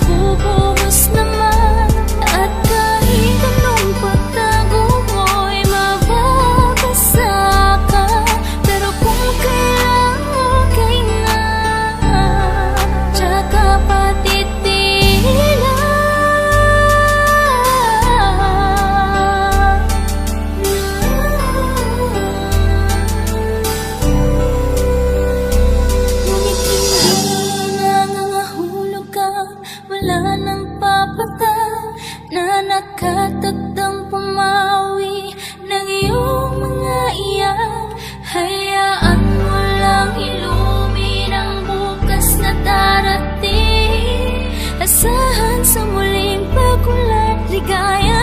Bubuhos naman at kahit anong pagtago mo'y mababasa ka. Pero kung kailan okay na, tsaka patitila. Ngunit hindi nangangahulog ka, wala nang papatag na nakatagdang pumawi ng iyong mga iyak. Hayaan mo lang ilumin ang bukas na darating. Asahan sa muling pag-ulat, ligaya